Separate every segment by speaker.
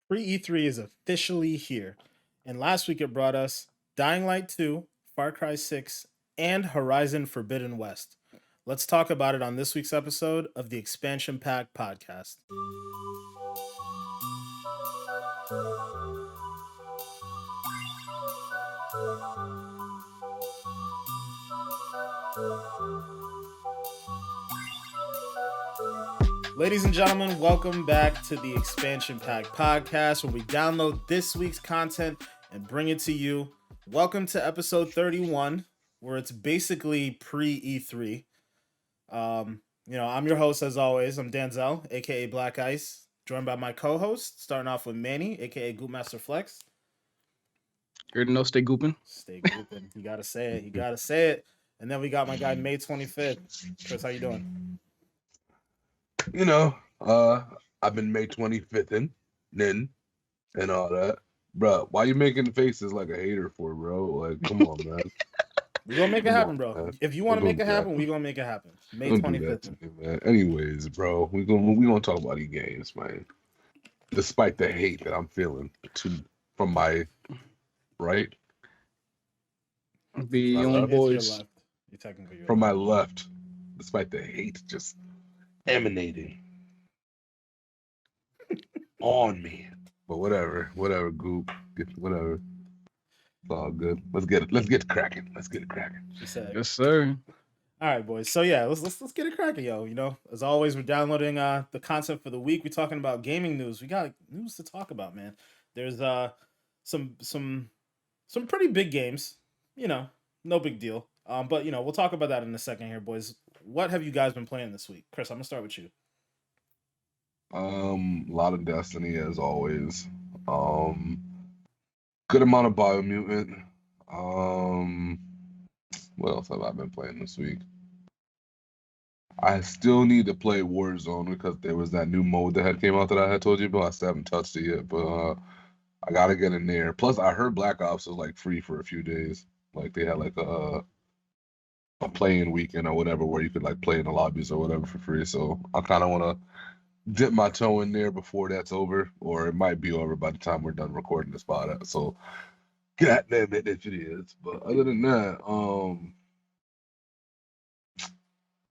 Speaker 1: PrE3 is officially here. And last week it brought us Dying Light 2, Far Cry 6, and Horizon Forbidden West. Let's talk about it on this week's episode of the Expansion Pack podcast. Ladies and gentlemen, welcome back to the Expansion Pack podcast, where we download this week's content and bring it to you. Welcome to episode 31, where it's basically pre-E3. I'm your host as always. I'm Danzel, aka Black Ice, joined by my co-host, starting off with Manny, aka Goopmaster Flex.
Speaker 2: Here to know, stay gooping.
Speaker 1: Stay gooping. You gotta say it. You gotta say it. And then we got my guy May 25th. Chris, how you doing?
Speaker 3: You know, I've been May 25th and all that. Bro, why you making faces like a hater for, bro? Like, come on, man.
Speaker 1: We gonna make it happen, bro. If you want to make it happen, we gonna make it happen. May 25th.
Speaker 3: Man. Anyways, bro, we gonna talk about these games, man. Despite the hate that I'm feeling from my right,
Speaker 2: the young boys
Speaker 3: from my left, despite the hate just emanating on me. But whatever, Goop, whatever. It's all good. Let's get it cracking.
Speaker 2: Yes, sir.
Speaker 1: All right, boys. So yeah, let's get it cracking, yo. You know, as always, we're downloading the content for the week. We're talking about gaming news. We got news to talk about, man. There's some pretty big games. You know, no big deal. But you know, we'll talk about that in a second here, boys. What have you guys been playing this week? Chris, I'm gonna start with you.
Speaker 3: A lot of Destiny as always. Good amount of Biomutant. What else have I been playing this week? I still need to play Warzone because there was that new mode that had came out that I had told you about. I still haven't touched it yet, but I gotta get in there. Plus, I heard Black Ops was like free for a few days. Like they had like a playing weekend or whatever where you could like play in the lobbies or whatever for free. So I kind of want to dip my toe in there before that's over, or it might be over by the time we're done recording this pod. So goddamn it if it is. But other than that,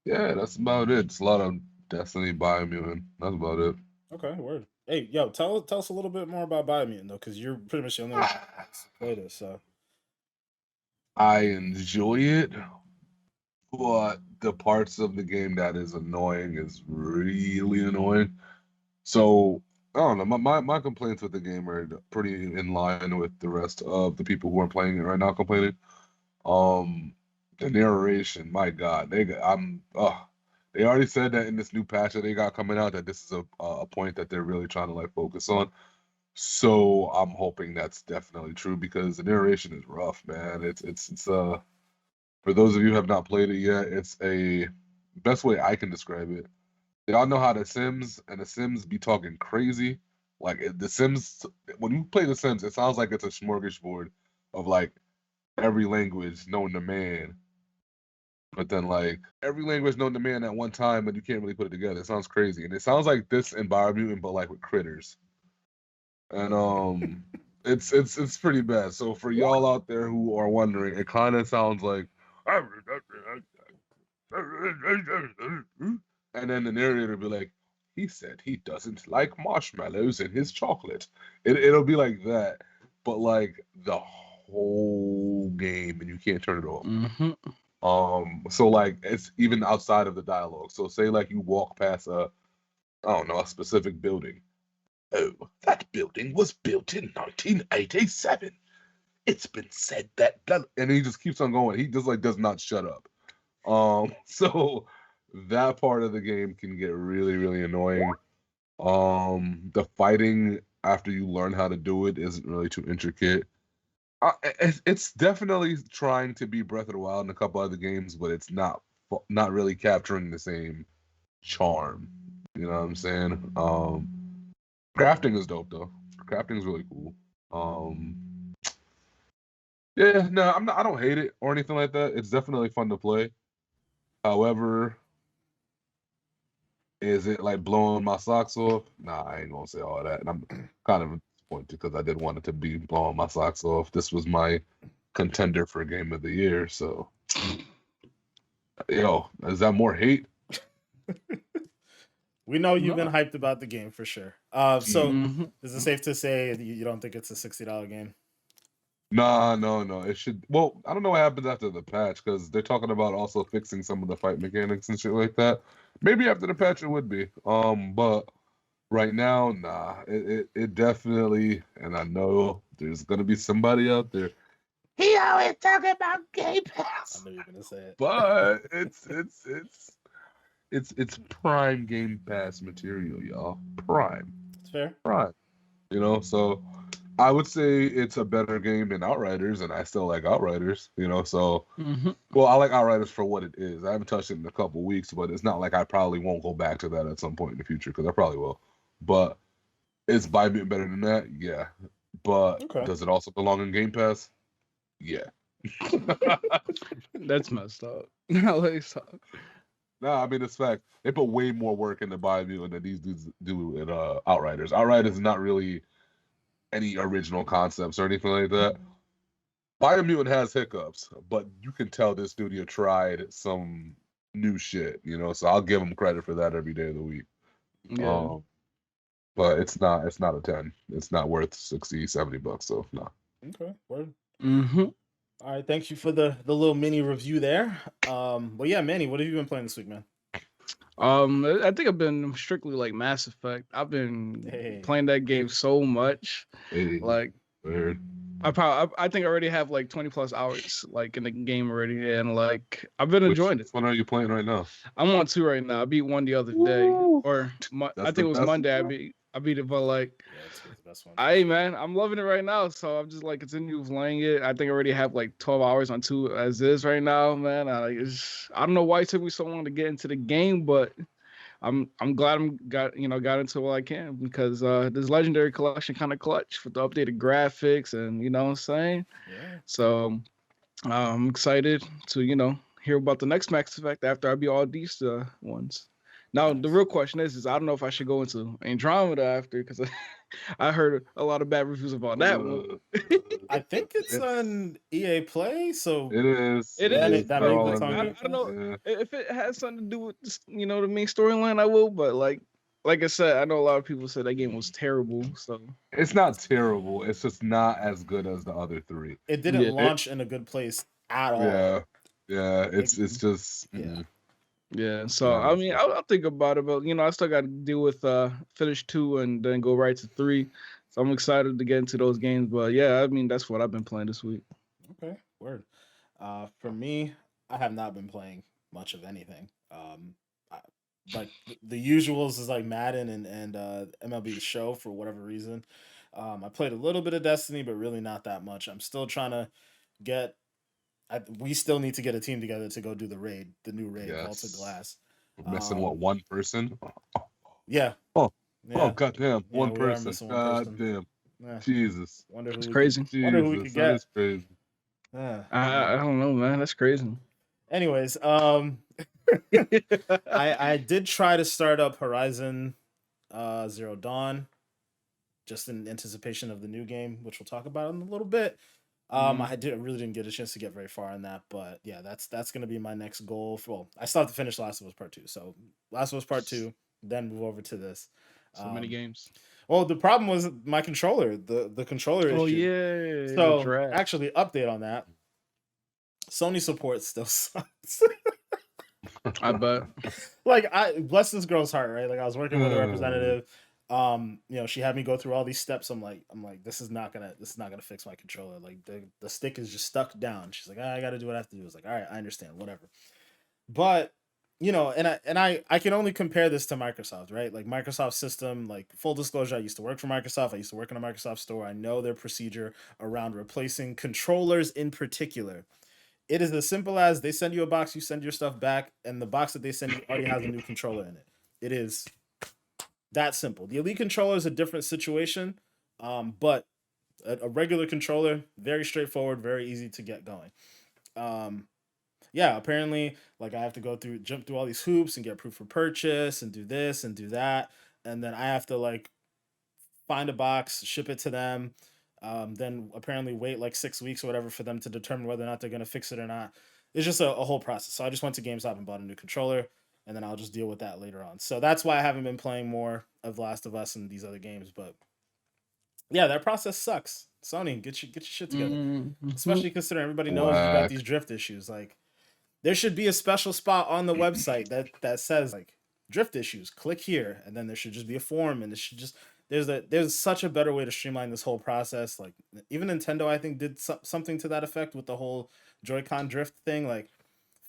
Speaker 3: yeah, that's about it. It's a lot of Destiny, Biomutant. That's about it.
Speaker 1: Okay, word. Hey, yo, tell us a little bit more about Biomutant though, because you're pretty much the only one to play this. So
Speaker 3: I enjoy it, but the parts of the game that is annoying is really annoying. So I don't know. My complaints with the game are pretty in line with the rest of the people who are playing it right now complaining. The narration, my God, they already said that in this new patch that they got coming out that this is a point that they're really trying to like focus on. So I'm hoping that's definitely true because the narration is rough, man. It's for those of you who have not played it yet, it's a best way I can describe it. Y'all know how the Sims be talking crazy. Like the Sims, when you play the Sims, it sounds like it's a smorgasbord of like every language known to man. But then like every language known to man at one time, but you can't really put it together. It sounds crazy. And it sounds like this in Biomutant, but like with critters. And it's pretty bad. So for y'all out there who are wondering, it kind of sounds like and then the narrator will be like, he said he doesn't like marshmallows in his chocolate. It'll be like that, but like the whole game, and you can't turn it off.
Speaker 2: Mm-hmm.
Speaker 3: So like it's even outside of the dialogue. So say like you walk past a specific building. Oh, that building was built in 1987. It's been said that, and he just keeps on going. He just like does not shut up. So that part of the game can get really, really annoying. The fighting after you learn how to do it isn't really too intricate. It's definitely trying to be Breath of the Wild in a couple other games, but it's not really capturing the same charm. You know what I'm saying? Crafting is dope though. Crafting is really cool. Yeah, no, I don't hate it or anything like that. It's definitely fun to play. However, is it like blowing my socks off? Nah, I ain't gonna say all that. And I'm kind of disappointed because I did want it to be blowing my socks off. This was my contender for Game of the Year. So, yo, is that more hate?
Speaker 1: We know you've been hyped about the game for sure. So is it safe to say you don't think it's a $60 game?
Speaker 3: No. It should. Well, I don't know what happens after the patch because they're talking about also fixing some of the fight mechanics and shit like that. Maybe after the patch it would be. But right now, nah. It definitely. And I know there's gonna be somebody out there. He always talking about Game Pass.
Speaker 1: I knew you were gonna say it.
Speaker 3: But it's prime Game Pass material, y'all. Prime.
Speaker 1: It's fair.
Speaker 3: Prime. You know, so I would say it's a better game than Outriders, and I still like Outriders, you know, so well, I like Outriders for what it is. I haven't touched it in a couple weeks, but it's not like I probably won't go back to that at some point in the future, because I probably will. But is Biomutant better than that? Yeah. But does it also belong in Game Pass? Yeah.
Speaker 2: That's messed up. No,
Speaker 3: I mean, it's fact. They put way more work into Biomutant than these dudes do in Outriders. Outriders is not really any original concepts or anything like that. Biomutant has hiccups, but you can tell this studio tried some new shit, you know, so I'll give them credit for that every day of the week.
Speaker 2: Yeah.
Speaker 3: But it's not a 10. It's not worth $60-$70, so no.
Speaker 1: Okay, word. All right, thank you for the little mini review there. Well, yeah, Manny, what have you been playing this week, man?
Speaker 2: I think I've been strictly like Mass Effect. I've been playing that game so much. Like,
Speaker 3: weird.
Speaker 2: I think I already have like 20 plus hours like in the game already, and like I've been enjoying it.
Speaker 3: Which one are you playing right now?
Speaker 2: I'm on 2 right now. I beat 1 the other day, or I think it was Monday. I beat it, but like,
Speaker 1: it's the best one.
Speaker 2: Man, I'm loving it right now. So I'm just like continue playing it. I think I already have like 12 hours on 2 as is right now, man. I don't know why it took me so long to get into the game, but I'm glad got into what I can, because this Legendary Collection kind of clutch with the updated graphics, and you know what I'm saying.
Speaker 1: Yeah.
Speaker 2: So I'm excited to hear about the next Max Effect after I beat all these ones. Now, the real question is I don't know if I should go into Andromeda after, because I heard a lot of bad reviews about that one.
Speaker 1: I think it's on EA Play, so
Speaker 3: it is.
Speaker 2: It is.
Speaker 1: That
Speaker 2: I don't know if it has something to do with this, the main storyline. I will, but like I said, I know a lot of people said that game was terrible. So
Speaker 3: it's not terrible. It's just not as good as the other 3.
Speaker 1: It didn't launch in a good place at all.
Speaker 3: Yeah. It's just
Speaker 2: Yeah, so I mean, I'll think about it, but I still got to deal with finish 2 and then go right to 3. So I'm excited to get into those games. But yeah, I mean, that's what I've been playing this week.
Speaker 1: Okay, word. For me, I have not been playing much of anything. Like the usuals is like Madden and MLB The Show for whatever reason. I played a little bit of Destiny, but really not that much. I'm still trying to get. We still need to get a team together to go do the new raid, Vault of Glass.
Speaker 3: We're missing one person?
Speaker 1: Yeah.
Speaker 3: Oh,
Speaker 1: yeah.
Speaker 3: Oh, goddamn,
Speaker 1: Yeah,
Speaker 3: one person. Goddamn.
Speaker 1: Yeah.
Speaker 3: Jesus.
Speaker 2: It's crazy.
Speaker 1: Wonder who we could get.
Speaker 3: That is crazy.
Speaker 2: I don't know, man. That's crazy.
Speaker 1: Anyways, I did try to start up Horizon Zero Dawn, just in anticipation of the new game, which we'll talk about in a little bit. I really didn't get a chance to get very far in that, but yeah, that's gonna be my next goal. I still have to finish Last of Us Part 2, so Last of Us Part 2, then move over to this.
Speaker 2: So many games.
Speaker 1: Well, the problem was my controller, the controller issue.
Speaker 2: Oh yeah.
Speaker 1: So actually, update on that. Sony support still sucks.
Speaker 2: I bet.
Speaker 1: Like, bless this girl's heart, right? Like, I was working with a representative. She had me go through all these steps. I'm like, this is not gonna fix my controller. Like, the stick is just stuck down. She's like, I gotta do what I have to do. I was like, all right, I understand, whatever. But I can only compare this to Microsoft, right? Like, Microsoft system, like, full disclosure, I used to work for Microsoft. I used to work in a Microsoft store. I know their procedure around replacing controllers in particular. It is as simple as they send you a box, you send your stuff back, and the box that they send you already has a new controller in it. It is that simple. The Elite controller is a different situation, but a regular controller, very straightforward, very easy to get going. Apparently, like, I have to jump through all these hoops and get proof of purchase and do this and do that, and then I have to, like, find a box, ship it to them, then apparently wait like 6 weeks or whatever for them to determine whether or not they're going to fix it or not. It's just a whole process. So I just went to GameStop and bought a new controller, and then I'll just deal with that later on. So that's why I haven't been playing more of The Last of Us and these other games. But yeah, that process sucks. Sony, get your shit together. Especially considering everybody knows you got these drift issues. Like, there should be a special spot on the website that says like drift issues. Click here, and then there should just be a form, and it should just there's such a better way to streamline this whole process. Like, even Nintendo, I think, did something to that effect with the whole Joy-Con drift thing. Like,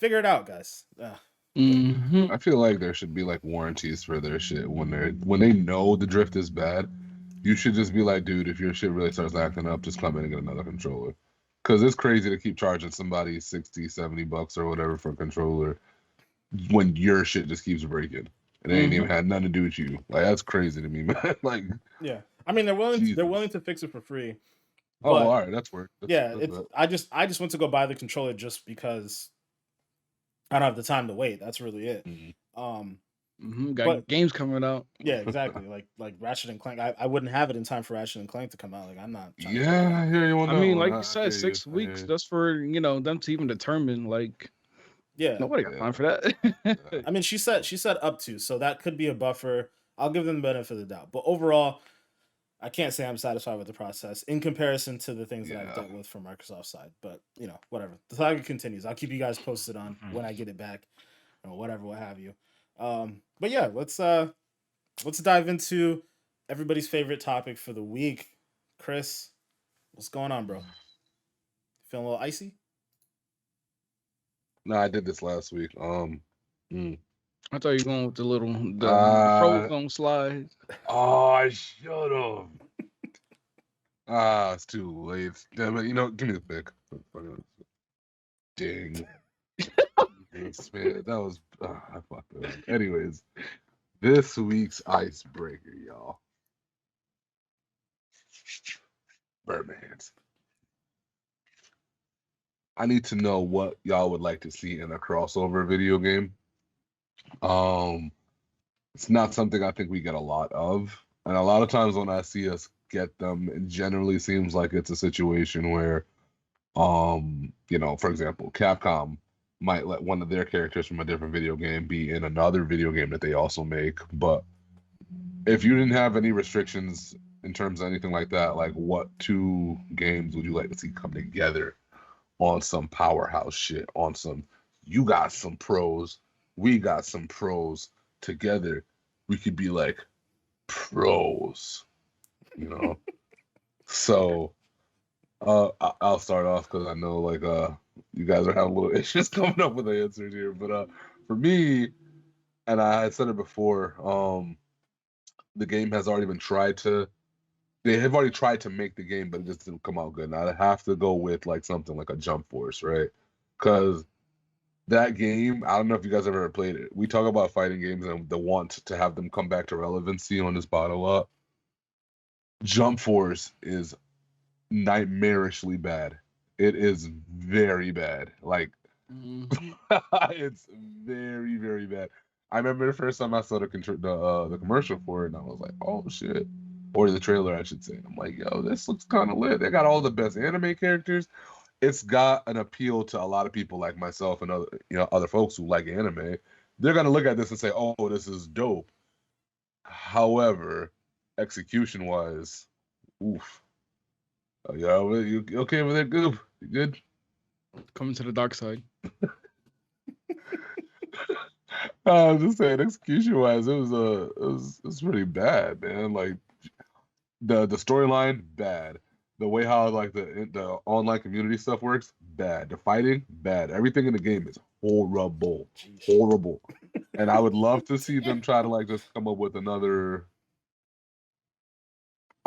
Speaker 1: figure it out, guys.
Speaker 3: I feel like there should be like warranties for their shit when they know the drift is bad. You should just be like, dude, if your shit really starts acting up, just come in and get another controller. Because it's crazy to keep charging somebody $60-$70 or whatever for a controller when your shit just keeps breaking. And it ain't even had nothing to do with you. Like, that's crazy to me, man. Like,
Speaker 1: yeah. I mean, they're willing to fix it for free.
Speaker 3: But, all right, that's work.
Speaker 1: I just went to go buy the controller just because I don't have the time to wait. That's really it.
Speaker 2: Got games coming out.
Speaker 1: Yeah, exactly. like Ratchet and Clank. I wouldn't have it in time for Ratchet and Clank to come out. Like, I'm not.
Speaker 3: I hear you on that.
Speaker 2: I mean, like you said, 6 weeks. That's for them to even determine. Like, nobody got time for that.
Speaker 1: I mean, she said up to, so that could be a buffer. I'll give them the benefit of the doubt, but overall, I can't say I'm satisfied with the process in comparison to the things that I've dealt with from Microsoft's side. But whatever. The saga continues. I'll keep you guys posted on when I get it back, or whatever, what have you. But yeah, let's dive into everybody's favorite topic for the week. Chris, what's going on, bro? Feeling a little icy?
Speaker 3: No, I did this last week.
Speaker 2: I thought you were going with the Frozone slide.
Speaker 3: Oh, I should have. It's too late. Damn it, give me the pick. Dang. Man, that was I fucked it up. Anyways, this week's icebreaker, y'all. Birdmans. I need to know what y'all would like to see in a crossover video game. It's not something I think we get a lot of, and a lot of times when I see us get them, it generally seems like it's a situation where, for example, Capcom might let one of their characters from a different video game be in another video game that they also make. But if you didn't have any restrictions in terms of anything like that, like, what two games would you like to see come together on some powerhouse shit, on some, you got some pros, we got some pros, together we could be like pros, So I'll start off because I know like you guys are having little issues coming up with the answers here, but for me, and I had said it before, the game has already been they have already tried to make the game, but it just didn't come out good. And I'd have to go with like something like a Jump Force, right? Because that game, I don't know if you guys ever played it. We talk about fighting games and the want to have them come back to relevancy on this pod a lot. Jump Force is nightmarishly bad. It is very bad. Like, it's very, very bad. I remember the first time I saw the commercial for it, and I was like, oh shit. Or the trailer, I should say. And I'm like, yo, this looks kind of lit. They got all the best anime characters. It's got an appeal to a lot of people like myself and other folks who like anime. They're gonna look at this and say, oh, this is dope. However, execution-wise, oof. You okay with it, Goop? You good?
Speaker 2: Coming to the dark side.
Speaker 3: I was just saying, execution-wise, it was pretty bad, man. Like, the storyline, bad. The way how like the online community stuff works, bad. The fighting, bad. Everything in the game is horrible. Horrible. And I would love to see them try to like just come up with a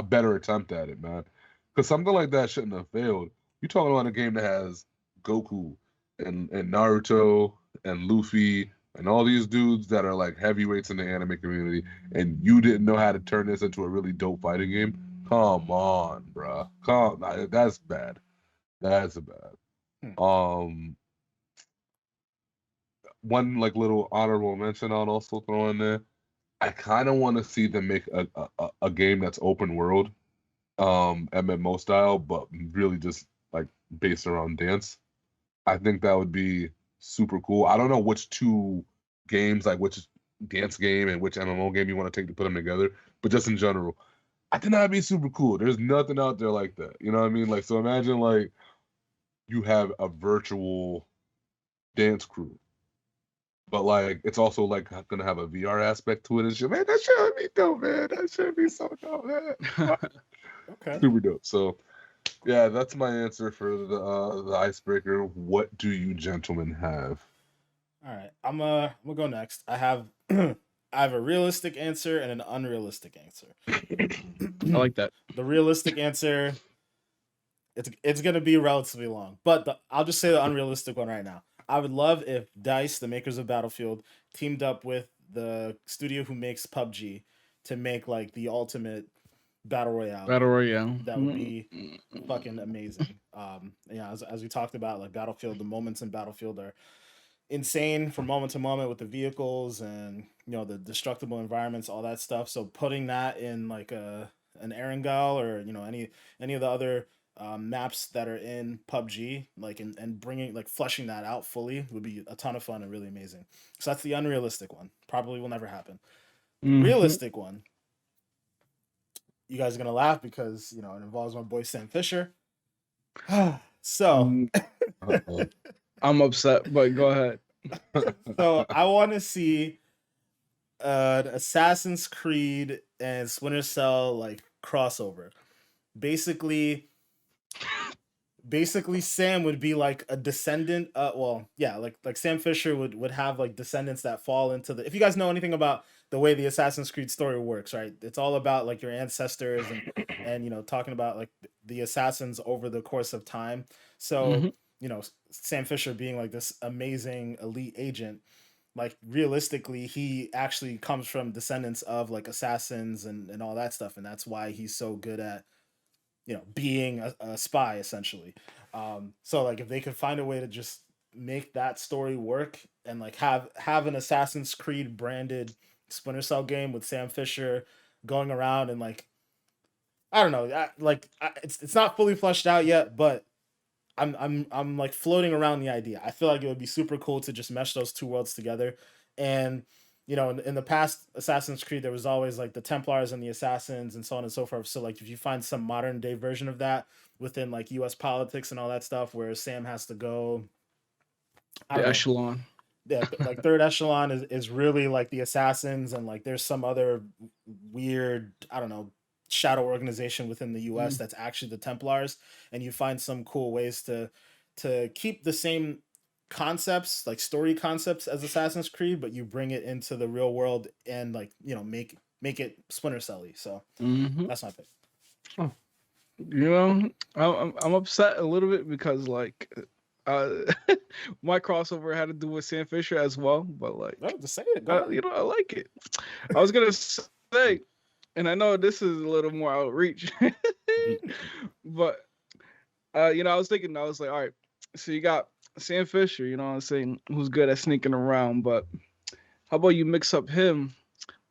Speaker 3: better attempt at it, man. Because something like that shouldn't have failed. You're talking about a game that has Goku and Naruto and Luffy and all these dudes that are like heavyweights in the anime community, and you didn't know how to turn this into a really dope fighting game. Come on, bro. That's bad. That's bad. One like little honorable mention I'll also throw in there. I kind of want to see them make a game that's open world, MMO style, but really just like based around dance. I think that would be super cool. I don't know which two games, like which dance game and which MMO game you want to take to put them together, but just in general, I think that'd be super cool. There's nothing out there like that. You know what I mean? Like, so imagine like you have a virtual dance crew, but like it's also like gonna have a VR aspect to it and shit. Man, that should be dope, man. That should be so dope, man.
Speaker 1: Okay.
Speaker 3: Super dope. So yeah, that's my answer for the icebreaker. What do you gentlemen have?
Speaker 1: All right. I'm gonna go next. I have I have a realistic answer and an unrealistic answer.
Speaker 2: I like that.
Speaker 1: The realistic answer, it's gonna be relatively long, but I'll just say the unrealistic one right now. I would love if DICE, the makers of Battlefield, teamed up with the studio who makes PUBG to make like the ultimate battle royale.
Speaker 2: Battle Royale.
Speaker 1: That would be fucking amazing. Yeah, as we talked about, like Battlefield, the moments in Battlefield are insane from moment to moment with the vehicles and the destructible environments, all that stuff. So putting that in like an Erangel or any of the other maps that are in PUBG, like and bringing like fleshing that out fully would be a ton of fun and really amazing. So that's the unrealistic one. Probably will never happen. Realistic one. You guys are gonna laugh because it involves my boy Sam Fisher. So
Speaker 2: I'm upset, but go ahead.
Speaker 1: So I want to see an Assassin's Creed and Splinter Cell like crossover. Basically Sam would be like a descendant. Like Sam Fisher would have like descendants that fall into the. If you guys know anything about the way the Assassin's Creed story works, right? It's all about like your ancestors and talking about like the assassins over the course of time. So Sam Fisher being like this amazing elite agent, like realistically, he actually comes from descendants of like assassins and all that stuff, and that's why he's so good at being a spy essentially. So like if they could find a way to just make that story work and like have an Assassin's Creed branded Splinter Cell game with Sam Fisher going around and like I don't know, it's not fully fleshed out yet, but I'm like floating around the idea. I feel like it would be super cool to just mesh those two worlds together. And in the past Assassin's Creed, there was always like the Templars and the Assassins and so on and so forth. So like if you find some modern day version of that within like U.S. politics and all that stuff, where Sam has to go,
Speaker 2: The echelon.
Speaker 1: Yeah, like third echelon is really like the Assassins, and like there's some other weird, I don't know, shadow organization within the US that's actually the Templars, and you find some cool ways to keep the same concepts, like story concepts as Assassin's Creed, but you bring it into the real world and like make it Splinter Cell-y. So that's my pick.
Speaker 2: I'm upset a little bit because like my crossover had to do with Sam Fisher as well, but like
Speaker 1: just say it. Go ahead.
Speaker 2: I like it. I was gonna say, and I know this is a little more outreach, but I was thinking, I was like, all right, so you got Sam Fisher, you know what I'm saying, who's good at sneaking around, but how about you mix up him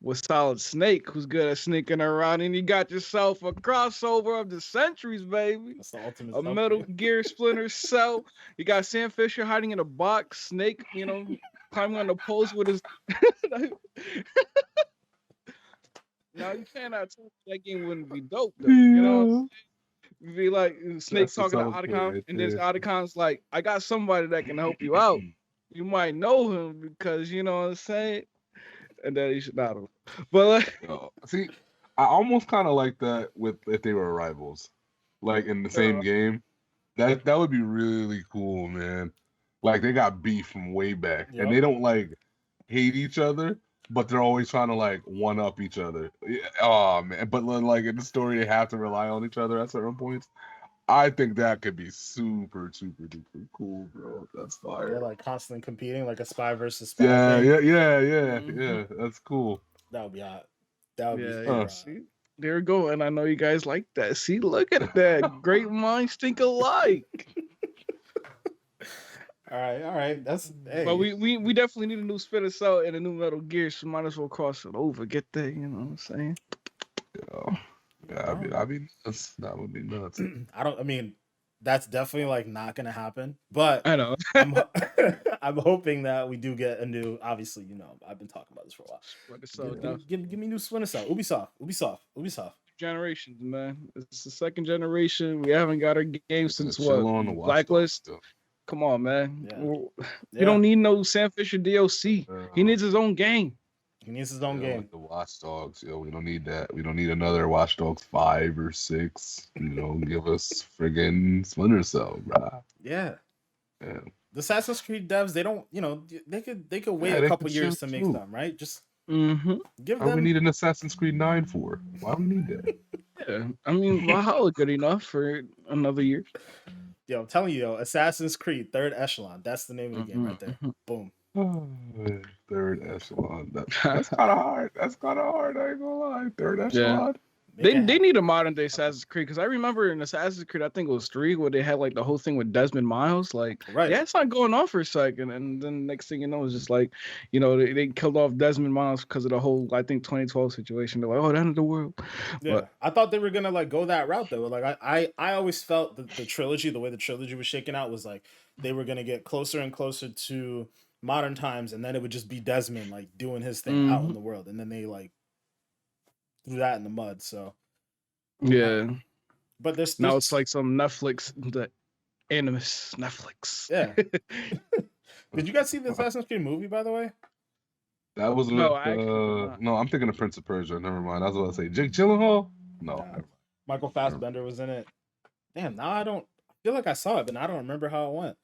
Speaker 2: with Solid Snake, who's good at sneaking around, and you got yourself a crossover of the centuries, baby.
Speaker 1: That's the ultimate.
Speaker 2: A Metal Gear Splinter Cell. You got Sam Fisher hiding in a box, Snake, climbing on the post with his. Now you cannot tell me that game wouldn't be dope, though. You know what I'm saying? It'd be like Snake talking to Otacon, and there's Otacon's like, I got somebody that can help you out. You might know him because you know what I'm saying. And then he should not have. But like,
Speaker 3: see, I almost kind of like that with if they were rivals, like in the same game. That would be really cool, man. Like they got beef from way back, and they don't like hate each other, but they're always trying to like one up each other. Oh man! But like in the story, they have to rely on each other at certain points. I think that could be super, super duper cool, bro. That's fire.
Speaker 1: They're like constantly competing, like a spy versus spy.
Speaker 3: Yeah. That's cool.
Speaker 1: That would be hot. That would be.
Speaker 2: See, there we go. And I know you guys like that. See, look at that. Great minds think alike.
Speaker 1: All right. That's
Speaker 2: But
Speaker 1: hey.
Speaker 2: we definitely need a new Splinter Cell and a new Metal Gear, so might as well cross it over. Get there, you know what I'm saying?
Speaker 3: Yeah, yeah, I'd be nuts. That would be nuts.
Speaker 1: I mean, that's definitely like not gonna happen. But
Speaker 2: I know.
Speaker 1: I'm I'm hoping that we do get a new. Obviously, I've been talking about this for a while.
Speaker 2: Splinter Cell, definitely.
Speaker 1: Give me new Splinter Cell. Ubisoft.
Speaker 2: Generations, man. It's the second generation. We haven't got our game since
Speaker 3: Chill
Speaker 2: what?
Speaker 3: on the Watch Dogs
Speaker 2: Blacklist.
Speaker 3: stuff.
Speaker 2: Come on, man.
Speaker 1: Yeah.
Speaker 2: You
Speaker 1: Yeah.
Speaker 2: don't need no Sam Fisher DLC. He needs his own game.
Speaker 1: He needs his own game.
Speaker 3: Like the Watch Dogs, we don't need that. We don't need another Watch Dogs 5 or 6. Give us friggin' Splinter Cell, bruh.
Speaker 1: Yeah.
Speaker 3: Yeah.
Speaker 1: The Assassin's Creed devs, they don't, they could wait a couple years to make them, right? Just give them.
Speaker 3: We need an Assassin's Creed 9 for? Why do we need that?
Speaker 2: Yeah, I mean, Valhalla good enough for another year.
Speaker 1: Yo, I'm telling you, Assassin's Creed Third Echelon. That's the name of the game right there. Boom.
Speaker 3: Third Echelon. That's kind of hard. I ain't gonna lie. Third Echelon.
Speaker 2: They need a modern day Assassin's Creed, because I remember in Assassin's Creed, I think it was 3, where they had like the whole thing with Desmond Miles. Like, yeah, it's not going on for a second, and then next thing you know, it's just like, they killed off Desmond Miles because of the whole, I think, 2012 situation. They're like, oh, the end of the world.
Speaker 1: Yeah, but I thought they were gonna like go that route though. Like I always felt that the trilogy, the way the trilogy was shaking out, was like they were gonna get closer and closer to modern times, and then it would just be Desmond like doing his thing out in the world, and then they like threw that in the mud. So
Speaker 2: yeah,
Speaker 1: but there's
Speaker 2: now it's like some Netflix, the Animus Netflix.
Speaker 1: Yeah. Did you guys see the Assassin's Creed movie, by the way?
Speaker 3: That was no, I'm thinking of Prince of Persia. Never mind. I was about to say Jake Gyllenhaal. No,
Speaker 1: Michael Fassbender was in it. Damn, now I feel like I saw it, but I don't remember how it went.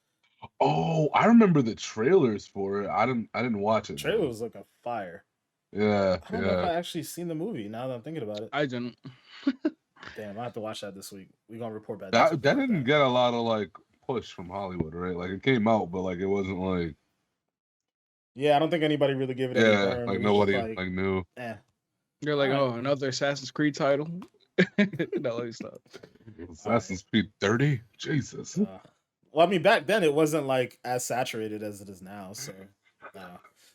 Speaker 3: Oh, I remember the trailers for it. I didn't watch it.
Speaker 1: The trailer was like a fire.
Speaker 3: Yeah,
Speaker 1: I don't know if I actually seen the movie now that I'm thinking about it.
Speaker 2: I didn't.
Speaker 1: Damn, I have to watch that this week. We're gonna report back.
Speaker 3: That didn't get a lot of like push from Hollywood, right? Like it came out, but like it wasn't like.
Speaker 1: Yeah, I don't think anybody really gave it.
Speaker 3: Yeah, like nobody like knew.
Speaker 1: Yeah,
Speaker 2: you're like, oh, another Assassin's Creed title. No, let me stop.
Speaker 3: Assassin's Creed 30, Jesus.
Speaker 1: Well, I mean, back then it wasn't like as saturated as it is now. So,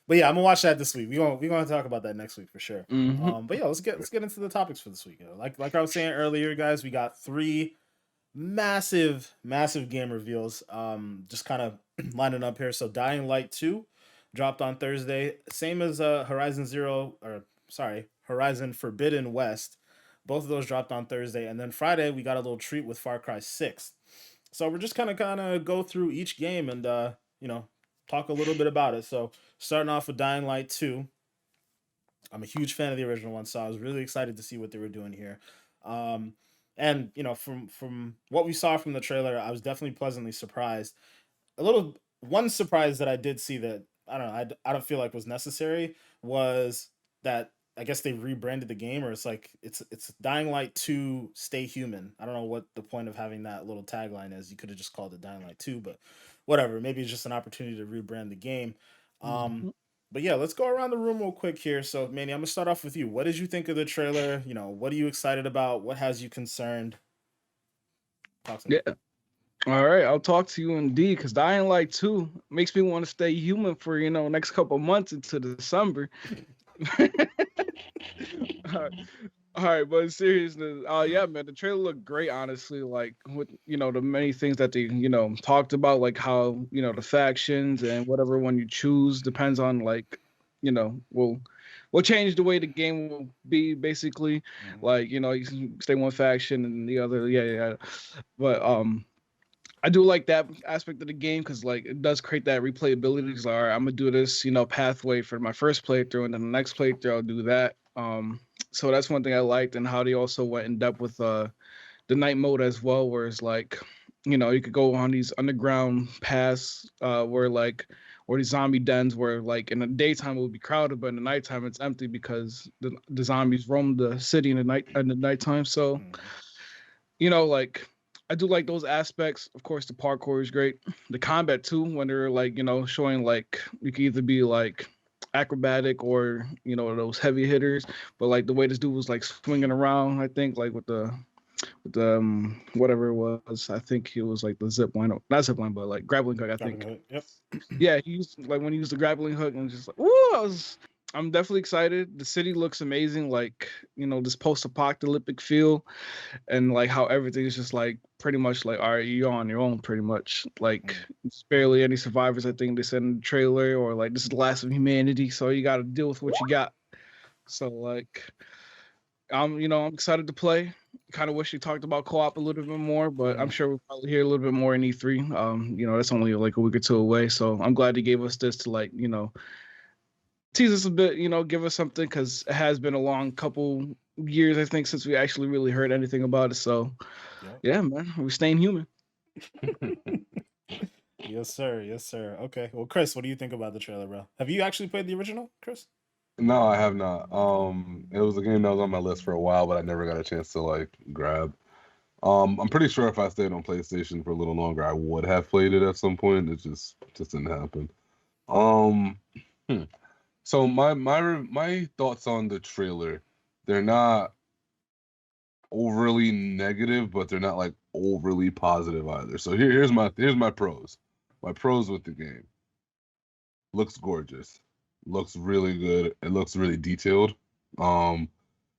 Speaker 1: but yeah, I'm gonna watch that this week. We're gonna talk about that next week for sure. But yeah, let's get into the topics for this week. Like I was saying earlier, guys, we got 3 massive game reveals. Just kind of lining up here. So, Dying Light 2 dropped on Thursday, same as Horizon Forbidden West. Both of those dropped on Thursday, and then Friday we got a little treat with Far Cry 6. So we're just kind of go through each game and talk a little bit about it. So starting off with Dying Light 2. I'm a huge fan of the original one, so I was really excited to see what they were doing here. And from what we saw from the trailer, I was definitely pleasantly surprised. One surprise that I did see that I don't feel like was necessary was that I guess they rebranded the game, or it's Dying Light 2 Stay Human. I don't know what the point of having that little tagline is. You could have just called it Dying Light 2, but whatever. Maybe it's just an opportunity to rebrand the game. But yeah, let's go around the room real quick here. So, Manny, I'm gonna start off with you. What did you think of the trailer? What are you excited about? What has you concerned? Talk to me.
Speaker 2: Yeah. All right, I'll talk to you indeed, because Dying Light 2 makes me want to stay human for, next couple months into December. All right, but in seriousness, yeah, man, the trailer looked great, honestly. Like, with the many things that they talked about, like how the factions and whatever one you choose depends on, like, will change the way the game will be, basically. Like, you can stay one faction and the other, yeah. But I do like that aspect of the game, because like it does create that replayability. Because all right, I'm gonna do this, pathway for my first playthrough, and then the next playthrough I'll do that. So that's one thing I liked, and how they also went in depth with the night mode as well, where it's like, you could go on these underground paths, where these zombie dens, where like in the daytime it would be crowded, but in the nighttime it's empty because the zombies roam the city in the nighttime. So, like, I do like those aspects. Of course, the parkour is great. The combat too, when they're like, showing like you can either be like acrobatic or those heavy hitters, but like the way this dude was like swinging around, I think, like with the with whatever it was. I think it was like the zip line, not zip line, but like grappling hook. I think.
Speaker 1: Yep.
Speaker 2: Yeah, he used like when he used the grappling hook and just like, woo! I'm definitely excited. The city looks amazing. Like this post-apocalyptic feel, and like how everything is just like pretty much like, all right, you're on your own, pretty much. Like there's barely any survivors. I think they said in the trailer, or like this is the last of humanity, so you got to deal with what you got. So like, I'm excited to play. Kind of wish we talked about co-op a little bit more, but I'm sure we'll probably hear a little bit more in E3. That's only like a week or two away, so I'm glad he gave us this to like, tease us a bit, give us something, because it has been a long couple years, I think, since we actually really heard anything about it. So, yeah, man, we're staying human.
Speaker 1: Yes, sir. Yes, sir. Okay. Well, Chris, what do you think about the trailer, bro? Have you actually played the original, Chris?
Speaker 3: No, I have not. It was a game that was on my list for a while, but I never got a chance to like grab. I'm pretty sure if I stayed on PlayStation for a little longer, I would have played it at some point. It just didn't happen. So my thoughts on the trailer, they're not overly negative, but they're not like overly positive either. So here's my pros. My pros with the game. Looks gorgeous. Looks really good. It looks really detailed.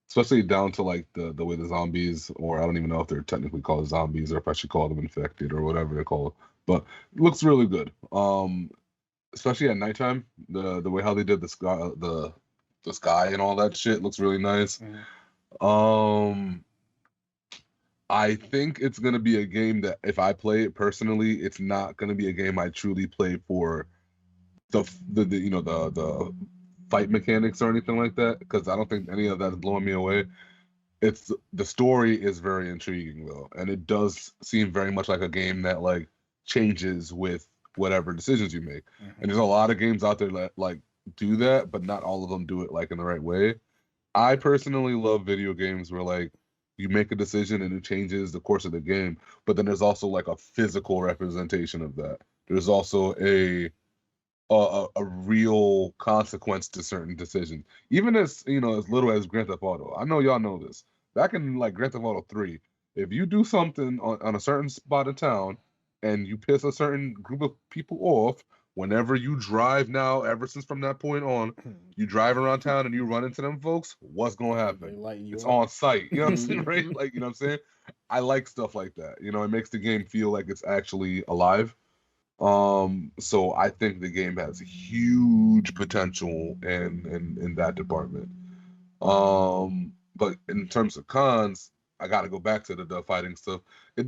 Speaker 3: Especially down to like the way the zombies, or I don't even know if they're technically called zombies or if I should call them infected or whatever they're called. But it looks really good. Especially at nighttime, the way how they did the sky and all that shit looks really nice. I think it's gonna be a game that if I play it personally, it's not gonna be a game I truly play for the fight mechanics or anything like that, because I don't think any of that's blowing me away. It's the story is very intriguing though, and it does seem very much like a game that like changes with whatever decisions you make. And there's a lot of games out there that like do that, but not all of them do it like in the right way. I personally love video games where like you make a decision and it changes the course of the game, but then there's also like a physical representation of that. There's also a real consequence to certain decisions, even as as little as Grand Theft Auto. I know y'all know this. Back in like Grand Theft Auto 3, if you do something on a certain spot of town and you piss a certain group of people off, whenever you drive now, ever since from that point on, you drive around town and you run into them folks, what's gonna happen? It's on site. You know what I'm saying, right? Like, you know what I'm saying? I like stuff like that. It makes the game feel like it's actually alive. So I think the game has huge potential in that department. But in terms of cons, I got to go back to the fighting stuff.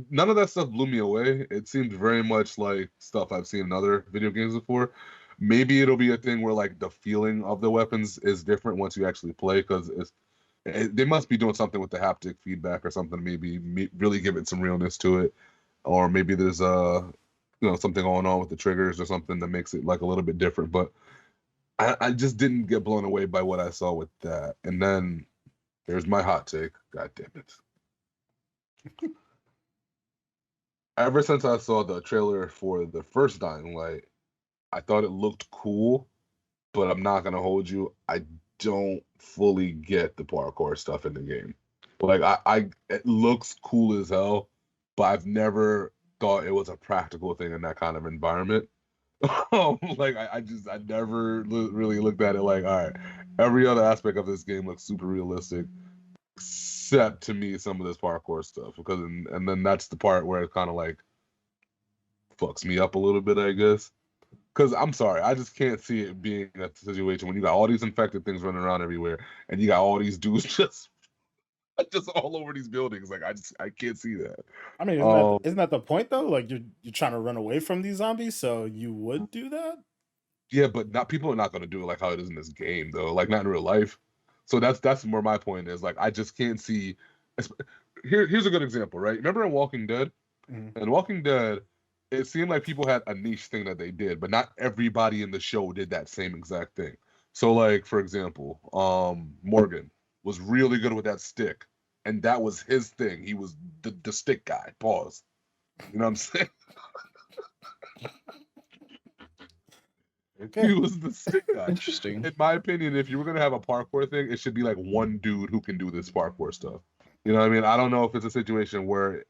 Speaker 3: None of that stuff blew me away. It seemed very much like stuff I've seen in other video games before. Maybe it'll be a thing where like the feeling of the weapons is different once you actually play, because they must be doing something with the haptic feedback or something. Maybe really give it some realness to it, or maybe there's something going on with the triggers or something that makes it like a little bit different. But I just didn't get blown away by what I saw with that. And then there's my hot take. God damn it. Ever since I saw the trailer for the first Dying Light, I thought it looked cool, but I'm not gonna hold you. I don't fully get the parkour stuff in the game. Like it looks cool as hell, but I've never thought it was a practical thing in that kind of environment. Like I never really looked at it like, all right, every other aspect of this game looks super realistic, except to me some of this parkour stuff, because and then that's the part where it kind of like fucks me up a little bit, I guess. Because I'm sorry, I just can't see it being a situation when you got all these infected things running around everywhere, and you got all these dudes just all over these buildings. Like I can't see that.
Speaker 1: I mean, isn't that the point though? Like you're trying to run away from these zombies, so you would do that.
Speaker 3: Yeah, but people are not going to do it like how it is in this game, though. Like not in real life. So that's where my point is. Like I just can't see. Here's a good example, right? Remember in Walking Dead? In Walking Dead, it seemed like people had a niche thing that they did, but not everybody in the show did that same exact thing. So, like for example, Morgan was really good with that stick, and that was his thing. He was the stick guy. Pause. You know what I'm saying? Okay. He was the stick guy.
Speaker 2: Interesting.
Speaker 3: In my opinion, if you were gonna have a parkour thing, it should be like one dude who can do this parkour stuff. You know what I mean? I don't know if it's a situation where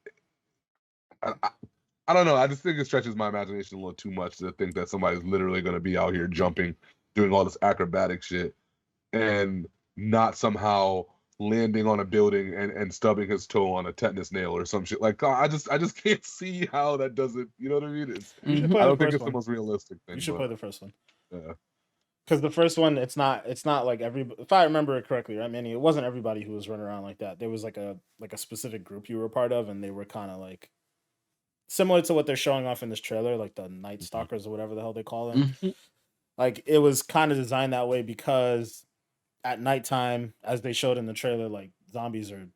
Speaker 3: I don't know. I just think it stretches my imagination a little too much to think that somebody's literally going to be out here jumping, doing all this acrobatic shit, and not somehow landing on a building and stubbing his toe on a tetanus nail or some shit. Like I just can't see how that doesn't. You know what I mean?
Speaker 1: You should
Speaker 2: Mhm.
Speaker 1: play
Speaker 3: I
Speaker 1: the
Speaker 3: don't think
Speaker 1: first
Speaker 3: it's the
Speaker 1: one.
Speaker 3: most realistic
Speaker 1: You
Speaker 3: thing.
Speaker 1: should play
Speaker 3: But
Speaker 1: the first one.
Speaker 3: yeah,
Speaker 1: Because the first one, it's not like if I remember it correctly, right, Manny, it wasn't everybody who was running around like that. There was like a specific group you were a part of, and they were kind of like similar to what they're showing off in this trailer, like the Night Stalkers or whatever the hell they call them.
Speaker 2: Mhm.
Speaker 1: Like it was kind of designed that way because at nighttime, as they showed in the trailer, like zombies are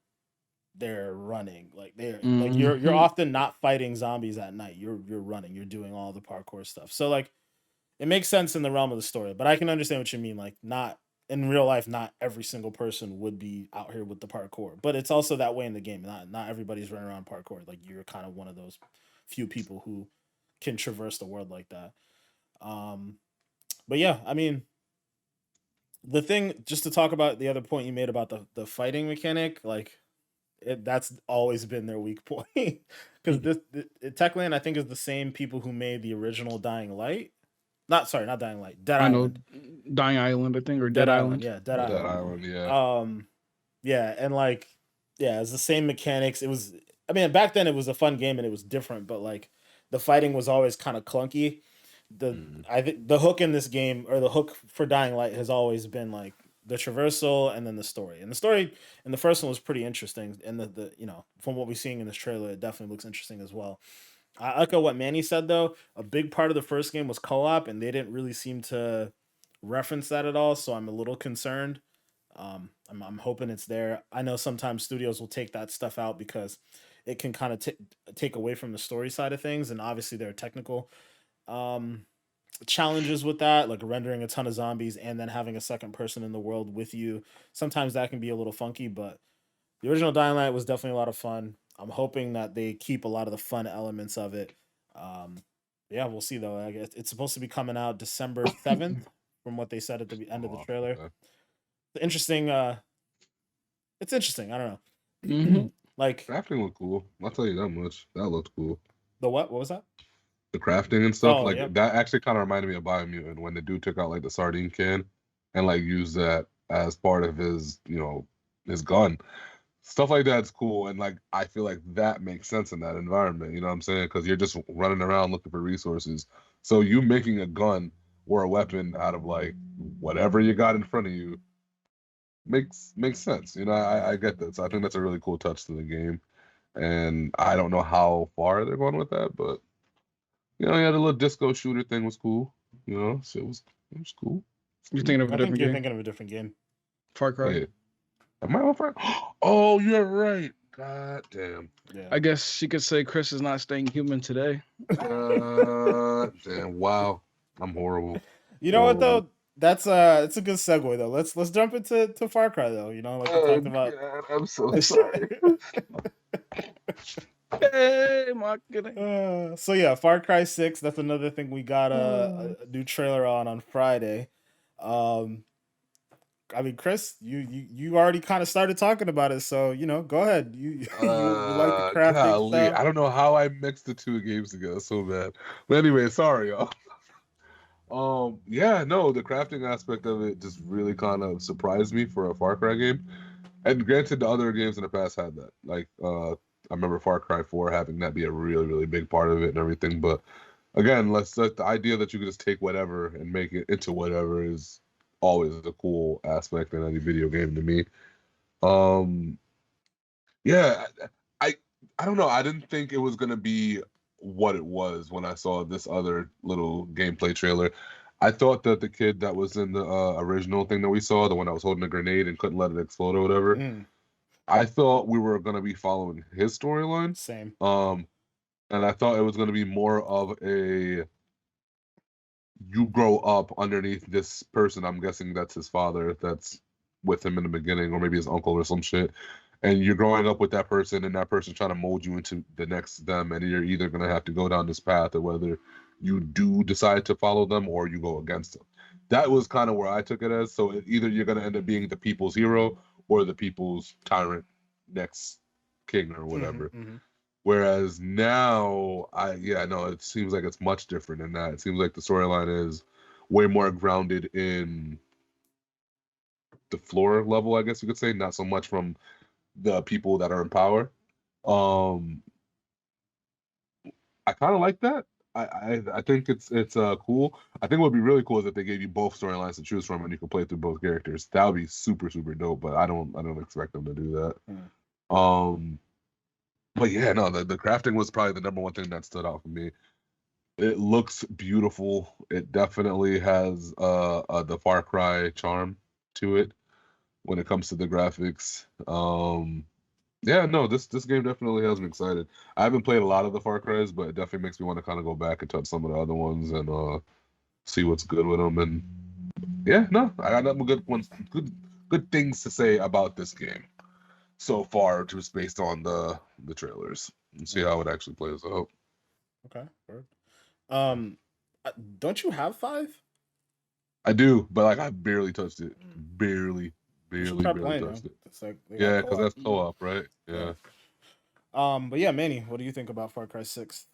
Speaker 1: they're running, like they're like you're
Speaker 2: Mhm.
Speaker 1: often not fighting zombies at night. You're running, you're doing all the parkour stuff. So like it makes sense in the realm of the story, but I can understand what you mean. Like, not in real life, not every single person would be out here with the parkour, but it's also that way in the game. Not everybody's running around parkour. Like, you're kind of one of those few people who can traverse the world like that. Um, but yeah, I mean, the thing, just to talk about the other point you made about the fighting mechanic, like that's always been their weak point because Techland, I think, is the same people who made the original Dying Light. Not Dying Light, Dead
Speaker 2: I know,
Speaker 1: Island.
Speaker 2: Dying Island, I think, or
Speaker 1: Dead
Speaker 2: Dead
Speaker 1: Island,
Speaker 2: Island.
Speaker 1: yeah, Dead
Speaker 3: Dead
Speaker 1: Island.
Speaker 3: Island, yeah.
Speaker 1: Yeah, and like, yeah, it's the same mechanics. It was, I mean, back then it was a fun game and it was different, but like, the fighting was always kind of clunky. I think the hook in this game, or the hook for Dying Light, has always been like the traversal and then the story. And the story in the first one was pretty interesting, and the from what we're seeing in this trailer, it definitely looks interesting as well. I echo what Manny said though. A big part of the first game was co-op, and they didn't really seem to reference that at all. So I'm a little concerned. I'm hoping it's there. I know sometimes studios will take that stuff out because it can kind of take away from the story side of things, and obviously there are technical um, challenges with that, like rendering a ton of zombies and then having a second person in the world with you. Sometimes that can be a little funky, but the original Dying Light was definitely a lot of fun. I'm hoping that they keep a lot of the fun elements of it. Um, yeah, we'll see though. I guess it's supposed to be coming out December 7th, from what they said at the end of the
Speaker 3: Oh,
Speaker 1: trailer.
Speaker 3: okay.
Speaker 1: Interesting. It's interesting. I don't
Speaker 2: Hmm.
Speaker 1: know. Like
Speaker 3: Crafting looked cool. I'll tell you that much. That looked cool.
Speaker 1: the what? What was that?
Speaker 3: The crafting and stuff,
Speaker 1: Oh,
Speaker 3: like
Speaker 1: yep.
Speaker 3: that actually kind of reminded me of Biomutant when the dude took out like the sardine can and like used that as part of his, his gun. Stuff like that's cool, and like I feel like that makes sense in that environment. You know what I'm saying? Because you're just running around looking for resources. So you making a gun or a weapon out of like whatever you got in front of you makes sense. I get that. So I think that's a really cool touch to the game, and I don't know how far they're going with that, but yeah, the little disco shooter thing was cool. So it was cool.
Speaker 2: You're thinking of a
Speaker 1: I think
Speaker 2: different
Speaker 1: you're
Speaker 2: game?
Speaker 1: thinking of a different game.
Speaker 2: Far Cry.
Speaker 3: Wait, am I on fire? Oh, you're right. God damn.
Speaker 1: Yeah.
Speaker 2: I guess she could say Chris is not staying human today.
Speaker 3: Damn. Wow. I'm horrible.
Speaker 1: You know what
Speaker 3: Horrible.
Speaker 1: though? That's it's a good segue though. Let's jump into Far Cry though. Like we
Speaker 3: Oh
Speaker 1: talked about.
Speaker 3: God, I'm so sorry.
Speaker 2: Hey, marketing.
Speaker 1: So yeah, Far Cry 6. That's another thing we got a new trailer on Friday. Um, I mean, Chris, you already kind of started talking about it, so go ahead. You like the crafting
Speaker 3: Golly,
Speaker 1: stuff?
Speaker 3: I don't know how I mixed the two games together so bad. But anyway, sorry, y'all. Yeah, no, the crafting aspect of it just really kind of surprised me for a Far Cry game. And granted, the other games in the past had that. Like, I remember Far Cry 4 having that be a really, really big part of it and everything. But again, the idea that you could just take whatever and make it into whatever is always a cool aspect in any video game to me. Yeah, I I don't know. I didn't think it was gonna be what it was when I saw this other little gameplay trailer. I thought that the kid that was in the original thing that we saw, the one that was holding a grenade and couldn't let it explode or whatever,
Speaker 1: Mm,
Speaker 3: I thought we were gonna be following his storyline.
Speaker 1: same.
Speaker 3: And I thought it was gonna be more of a you grow up underneath this person. I'm guessing that's his father that's with him in the beginning, or maybe his uncle or some shit. And you're growing up with that person, and that person trying to mold you into the next them, and you're either gonna have to go down this path, or whether you do decide to follow them or you go against them. That was kind of where I took it as. So either you're gonna end up being the people's hero or the people's tyrant, next king or whatever.
Speaker 1: Mm-hmm.
Speaker 3: Whereas now, it seems like it's much different in that. It seems like the storyline is way more grounded in the floor level, I guess you could say, not so much from the people that are in power. I kind of like that. I think it's cool. I think what would be really cool is if they gave you both storylines to choose from and you could play through both characters. That would be super super dope. But I don't expect them to do that. But yeah, no, the crafting was probably the number one thing that stood out for me. It looks beautiful. It definitely has the Far Cry charm to it when it comes to the graphics. Yeah, no, this game definitely has me excited. I haven't played a lot of the Far Cries, but it definitely makes me want to kind of go back and touch some of the other ones and see what's good with them. And yeah, no, I got nothing good things to say about this game so far, just based on the trailers and see how it actually plays out.
Speaker 1: Okay. Don't you have 5?
Speaker 3: I do, but like I barely touched it. Barely touched it.
Speaker 1: It's like
Speaker 3: Yeah, because that's co-op, right? Yeah.
Speaker 1: But yeah, Manny, what do you think about Far Cry 6?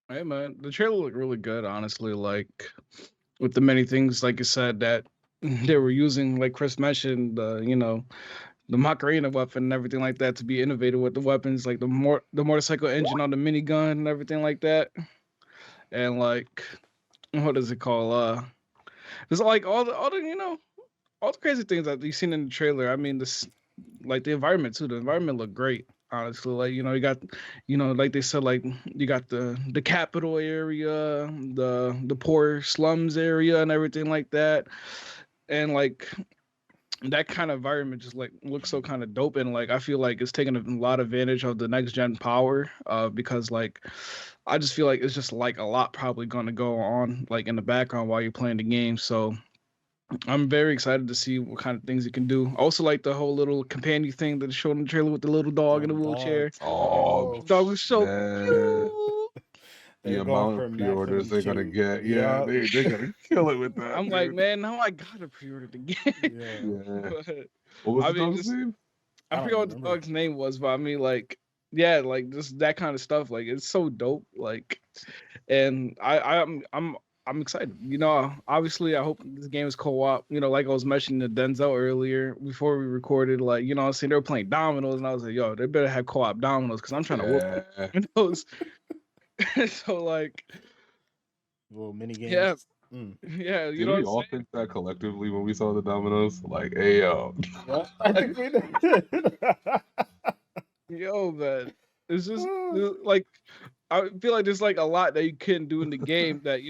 Speaker 2: Hey man, the trailer looked really good, honestly. Like with the many things, like you said, that they were using, like Chris mentioned, the Macarena weapon and everything like that to be innovative with the weapons, like the motorcycle engine on the minigun and everything like that. And like, what is it called? There's like all the crazy things that you've seen in the trailer. I mean, this like the environment too. The environment looked great, honestly. Like you got, like they said, like you got the capital area, the poor slums area, and everything like that. And like that kind of environment just like looks so kind of dope, and like I feel like it's taking a lot of advantage of the next gen power, because like I just feel like it's just like a lot probably going to go on like in the background while you're playing the game. So I'm very excited to see what kind of things it can do. I also like the whole little companion thing that it showed in the trailer with the little dog in the wheelchair.
Speaker 3: Oh,
Speaker 2: Dog was so
Speaker 3: man.
Speaker 2: cute.
Speaker 3: The amount of pre-orders they're gonna get, they're gonna kill it with that.
Speaker 2: I'm like, man, now I gotta pre-order the game.
Speaker 3: Yeah.
Speaker 2: But,
Speaker 3: What was
Speaker 2: I
Speaker 3: the
Speaker 2: mean,
Speaker 3: dog's name?
Speaker 2: I forgot what the dog's name was, but I mean, like, yeah, like just that kind of stuff. Like, it's so dope. Like, and I'm excited. Obviously, I hope this game is co-op. Like I was mentioning to Denzel earlier before we recorded. Like, I was saying they were playing dominoes, and I was like, yo, they better have co-op dominoes because I'm trying to whoop those. So like,
Speaker 1: little mini games.
Speaker 2: yeah.
Speaker 1: Yeah,
Speaker 2: you
Speaker 3: Did
Speaker 2: know
Speaker 3: we
Speaker 2: what
Speaker 3: all think that collectively when we saw the dominoes? Like, hey yo.
Speaker 1: Yeah, I think we did.
Speaker 2: Yo, man, it's just like I feel like there's like a lot that you can do in the game that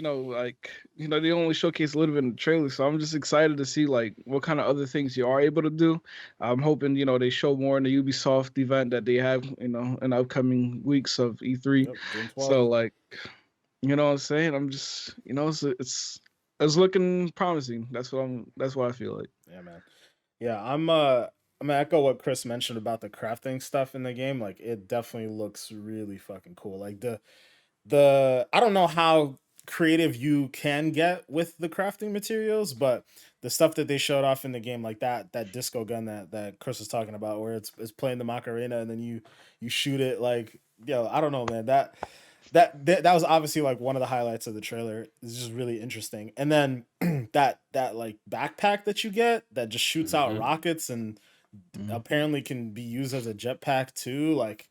Speaker 2: they only showcase a little bit in the trailer. So I'm just excited to see like what kind of other things you are able to do. I'm hoping they show more in the Ubisoft event that they have in the upcoming weeks of E3.
Speaker 1: Yep, June 12th.
Speaker 2: So like, what I'm saying, I'm just it's looking promising. That's what I feel like.
Speaker 1: Yeah, man. Yeah, I'm gonna echo what Chris mentioned about the crafting stuff in the game. Like, it definitely looks really fucking cool. Like the I don't know how creative you can get with the crafting materials, but the stuff that they showed off in the game, like that disco gun that Chris was talking about, where it's playing the Macarena and then you shoot it, like, I don't know, man. That was obviously like one of the highlights of the trailer. It's just really interesting. And then that like backpack that you get that just shoots out rockets and apparently can be used as a jetpack too. Like,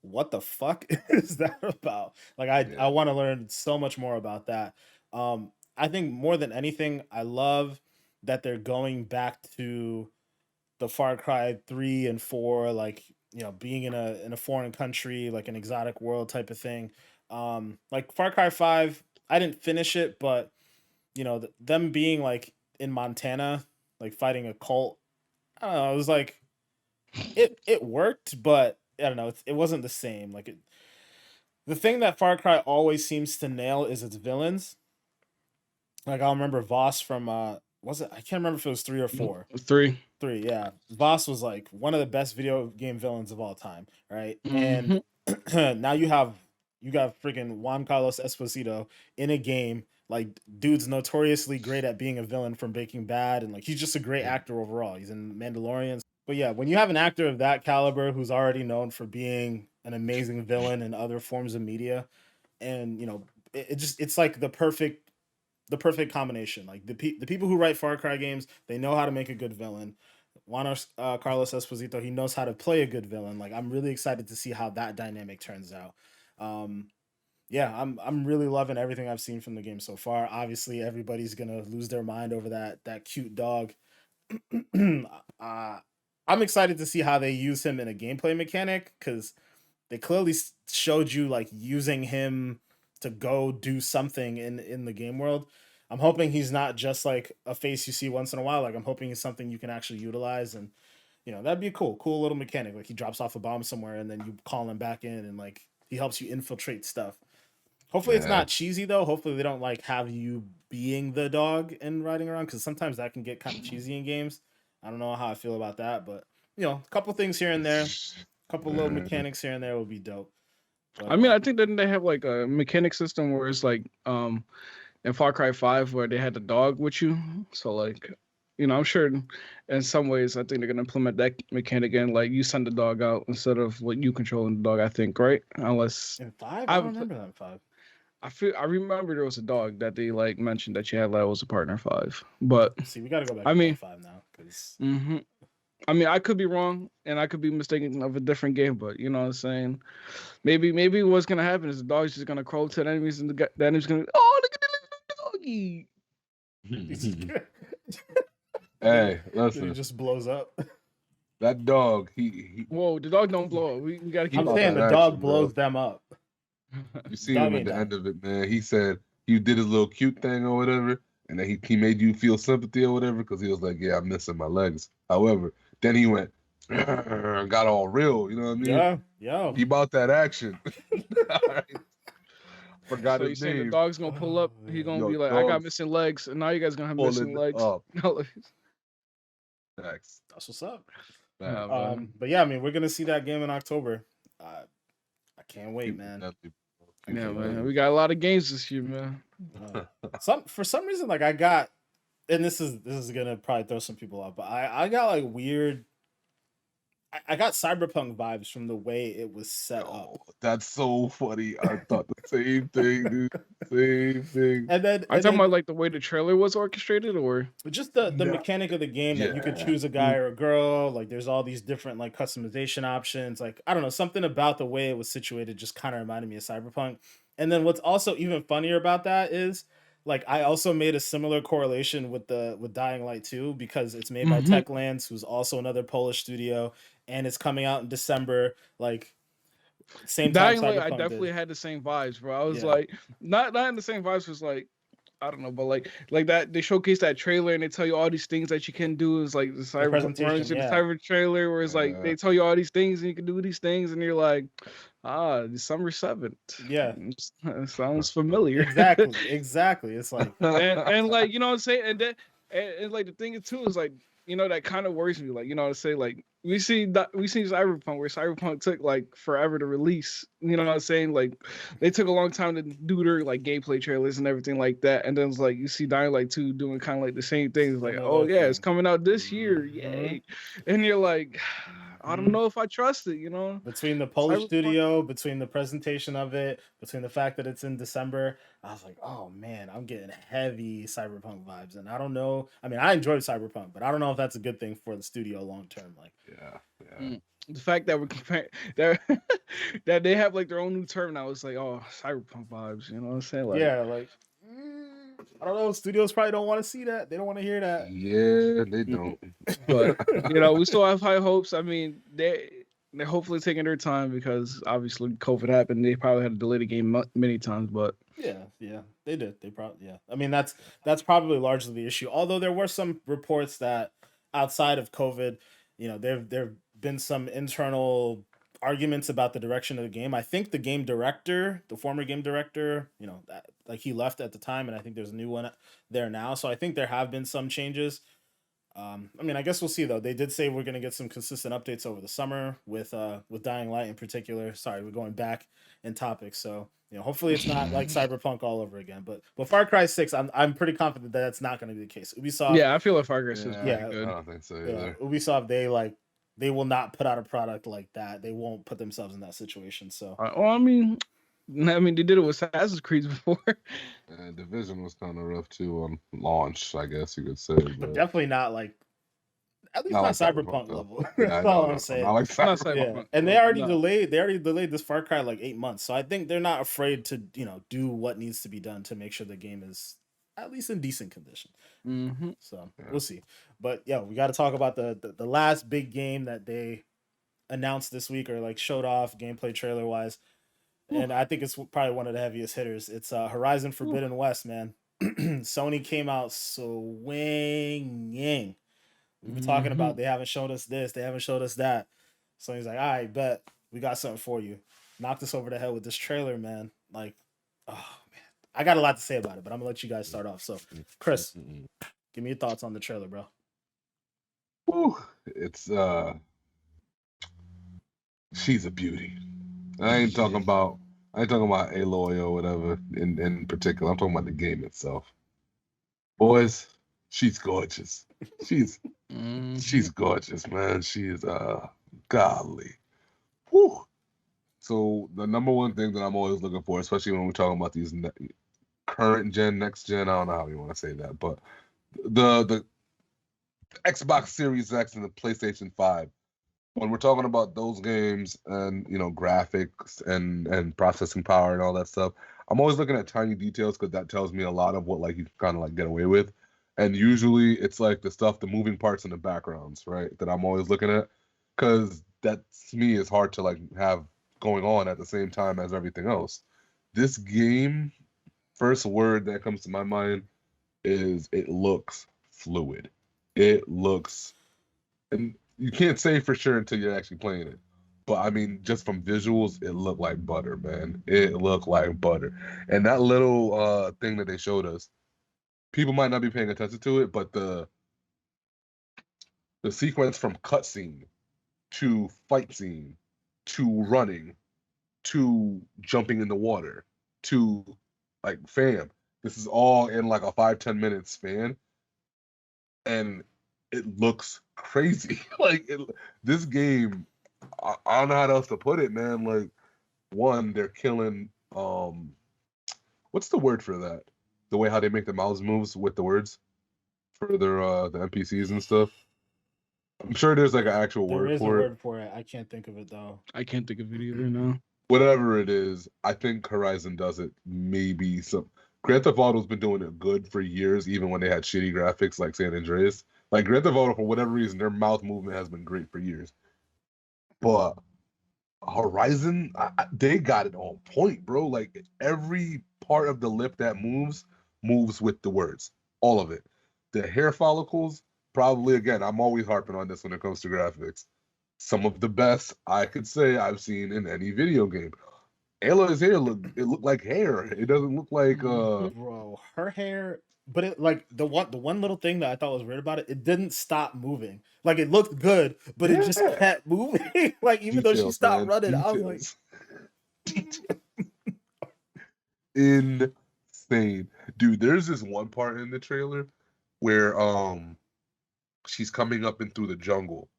Speaker 1: what the fuck is that about? Like, I want to learn so much more about that. I think more than anything, I love that they're going back to the Far Cry 3 and 4, like, being in a foreign country, like an exotic world type of thing. Like Far Cry 5, I didn't finish it, but them being like in Montana, like fighting a cult, I don't know, it was like it worked, but I don't know, it wasn't the same. Like, the thing that Far Cry always seems to nail is its villains. Like, I'll remember Voss from was it? I can't remember if it was 3 or 4.
Speaker 2: 3.
Speaker 1: 3, yeah. Voss was like one of the best video game villains of all time, right?
Speaker 2: Mm-hmm.
Speaker 1: And now you got freaking Juan Carlos Esposito in a game. Like, dude's notoriously great at being a villain from Breaking Bad, and like he's just a great actor overall. He's in Mandalorian. But yeah, when you have an actor of that caliber who's already known for being an amazing villain in other forms of media, and it's like the perfect combination. Like the people who write Far Cry games, they know how to make a good villain. Juan Carlos Esposito, he knows how to play a good villain. Like I'm really excited to see how that dynamic turns out. Yeah, I'm really loving everything I've seen from the game so far. Obviously, everybody's gonna lose their mind over that cute dog. uh, I'm excited to see how they use him in a gameplay mechanic because they clearly showed you like using him to go do something in the game world. I'm hoping he's not just like a face you see once in a while. Like I'm hoping he's something you can actually utilize, and that'd be a cool little mechanic. Like he drops off a bomb somewhere and then you call him back in and like he helps you infiltrate stuff. Hopefully it's not cheesy though. Hopefully they don't like have you being the dog and riding around because sometimes that can get kind of cheesy in games. I don't know how I feel about that, but a couple things here and there, a couple little mechanics here and there will be dope.
Speaker 2: But, I mean, I think that they have like a mechanic system where it's like in Far Cry 5 where they had the dog with you. So like, I'm sure in some ways I think they're gonna implement that mechanic again. Like you send the dog out instead of what you controlling the dog. I think, right? Unless
Speaker 1: in 5, I don't remember that in 5.
Speaker 2: I remember there was a dog that they like mentioned that you had that was a partner 5. But
Speaker 1: see, we got to go back to 5 now because.
Speaker 2: I mean, I could be wrong and I could be mistaken of a different game, but you know what I'm saying? Maybe what's gonna happen is the dog's just gonna crawl to the enemies and the enemy's gonna look at the little doggy.
Speaker 3: Hey, listen.
Speaker 1: He just blows up.
Speaker 3: That dog, he
Speaker 2: Whoa, the dog don't blow up. We gotta keep.
Speaker 1: I'm saying the dog blows them up.
Speaker 3: You see him at the end of it, man. He said he did his little cute thing or whatever, and then he made you feel sympathy or whatever because he was like, "Yeah, I'm missing my legs." However, then he went, got all real. You know what I
Speaker 1: mean? Yeah.
Speaker 3: He bought that action. Right. Forgot
Speaker 2: so
Speaker 3: his
Speaker 2: name.
Speaker 3: The
Speaker 2: dog's gonna pull up. He gonna be like, "I got missing legs," and now you guys gonna have missing legs.
Speaker 3: Thanks.
Speaker 1: That's what's up.
Speaker 2: But
Speaker 1: yeah, I mean, we're gonna see that game in October. I can't wait, man.
Speaker 2: Yeah, man. We got a lot of games this year, man.
Speaker 1: For some reason, like I got, and this is gonna probably throw some people off, but I got like weird. I got cyberpunk vibes from the way it was set up.
Speaker 3: That's so funny. I thought the same thing, dude. Same thing.
Speaker 1: And then
Speaker 2: I'm talking about like the way the trailer was orchestrated, or
Speaker 1: just the mechanic of the game that you could choose a guy or a girl. Like there's all these different like customization options. Like I don't know, something about the way it was situated just kind of reminded me of cyberpunk. And then what's also even funnier about that is like I also made a similar correlation with Dying Light 2 because it's made by Techlands, who's also another Polish studio, and it's coming out in December. Like same time.
Speaker 2: Dying Light, I definitely had the same vibes, bro. I was like, not in the same vibes. Was like, I don't know, but like that they showcase that trailer and they tell you all these things that you can do. It's like the cyber trailer where it's like they tell you all these things and you can do these things and you're like, December 7th.
Speaker 1: Yeah,
Speaker 2: it sounds familiar.
Speaker 1: Exactly. It's like
Speaker 2: and like you know what I'm saying, and like the thing too is like that kind of worries me. Like to say like we see Cyberpunk where Cyberpunk took like forever to release. You know what I'm saying? Like they took a long time to do their like gameplay trailers and everything like that. And then it's like you see Dying Light 2 doing kind of like the same thing. It's like, oh yeah, it's coming out this year, yay! And you're like, I don't know if I trust it.
Speaker 1: Between the Polish studio, between the presentation of it, between the fact that it's in December, I was like, oh man, I'm getting heavy Cyberpunk vibes. And I don't know. I mean, I enjoyed Cyberpunk, but I don't know if that's a good thing for the studio long term. Like,
Speaker 2: the fact that we're comparing that they have like their own new term now, it's like, oh, Cyberpunk vibes. You know what I'm saying? Like,
Speaker 1: like. I don't know. Studios probably don't want to see that. They don't want to hear that.
Speaker 3: Yeah, they don't.
Speaker 2: But we still have high hopes. I mean, they're hopefully taking their time because obviously COVID happened. They probably had to delay the game many times. But
Speaker 1: yeah, they did. They probably I mean, that's probably largely the issue. Although there were some reports that outside of COVID, there've been some internal arguments about the direction of the game. I think the former game director, that, like he left at the time, and I think there's a new one there now. So I think there have been some changes. I mean, I guess we'll see though. They did say we're gonna get some consistent updates over the summer with Dying Light in particular. Sorry, we're going back in topics. So hopefully it's not like Cyberpunk all over again. But Far Cry 6, I'm pretty confident that that's not going to be the case. Ubisoft.
Speaker 2: Yeah, I feel like Far Cry 6 is
Speaker 3: good. I don't think so either.
Speaker 1: Ubisoft, they like they will not put out a product like that. They won't put themselves in that situation. So
Speaker 2: Well, I mean, they did it with Assassin's Creed before.
Speaker 3: And Division was kind of rough too on launch, I guess you could say, but
Speaker 1: definitely not like, at least
Speaker 3: not
Speaker 1: not
Speaker 3: like Cyberpunk
Speaker 1: cyberpunk
Speaker 3: though.
Speaker 1: level.
Speaker 3: Yeah,
Speaker 1: That's
Speaker 3: I
Speaker 1: all
Speaker 3: know,
Speaker 1: I'm
Speaker 3: no, not
Speaker 1: saying.
Speaker 3: like
Speaker 2: Not
Speaker 3: Cyberpunk.
Speaker 1: Yeah,
Speaker 2: Cyberpunk.
Speaker 1: and
Speaker 2: No,
Speaker 1: they already
Speaker 2: no.
Speaker 1: delayed. They already delayed this Far Cry like 8 months. So I think they're not afraid to do what needs to be done to make sure the game is at least in decent condition.
Speaker 2: Mm-hmm.
Speaker 1: So
Speaker 3: Yeah.
Speaker 1: we'll see. But yeah, we got to talk about the last big game that they announced this week, or like showed off gameplay trailer wise. And I think it's probably one of the heaviest hitters. It's Horizon Forbidden West, man. Sony came out swinging. We've been talking about they haven't showed us this, they haven't showed us that. Sony's like, all right, bet we got something for you. Knocked us over the head with this trailer, man. Like, oh man, I got a lot to say about it, but I'm gonna let you guys start off. So, Chris, give me your thoughts on the trailer, bro.
Speaker 3: Whew. It's she's a beauty. I ain't talking about Aloy or whatever in particular. I'm talking about the game itself. Boys, she's gorgeous. She's gorgeous, man. She is golly. Whew. So the number one thing that I'm always looking for, especially when we're talking about these current gen, next gen, I don't know how you want to say that, but the Xbox Series X and the PlayStation 5, when we're talking about those games and graphics and processing power and all that stuff, I'm always looking at tiny details because that tells me a lot of what like you kind of like get away with. And usually it's like the moving parts in the backgrounds, right? That I'm always looking at, because that to me is hard to like have going on at the same time as everything else. This game, first word that comes to my mind is it looks fluid. It looks, and you can't say for sure until you're actually playing it. But I mean, just from visuals, it looked like butter, man. It looked like butter. And that little thing that they showed us, people might not be paying attention to it, but the sequence from cutscene to fight scene to running to jumping in the water to like fam, this is all in like a 5-10 minute span, and it looks crazy. Like this game, I don't know how else to put it, man. Like, one, they're killing what's the word for that? The way how they make the mouse moves with the words for their the NPCs and stuff. I'm sure there's like an actual
Speaker 1: There
Speaker 3: word
Speaker 1: is a
Speaker 3: for it.
Speaker 1: word for it. I can't think of it though.
Speaker 2: I can't think of it either now.
Speaker 3: Whatever it is, I think Horizon does it. Maybe some. Grand Theft Auto's been doing it good for years, even when they had shitty graphics like San Andreas. Like Grand Theft Auto, for whatever reason, their mouth movement has been great for years. But Horizon, they got it on point, bro. Like every part of the lip that moves with the words, all of it. The hair follicles, probably again, I'm always harping on this when it comes to graphics. Some of the best I could say I've seen in any video game. Aloy's hair looked like hair. It doesn't look like
Speaker 1: Bro, her hair, but it like the one little thing that I thought was weird about it, it didn't stop moving. Like it looked good, but it just
Speaker 3: Yeah.
Speaker 1: kept moving. Like even though she
Speaker 3: Details,
Speaker 1: stopped
Speaker 3: man.
Speaker 1: running, I was like,
Speaker 3: Details. Insane. Dude, there's this one part in the trailer where she's coming up and through the jungle,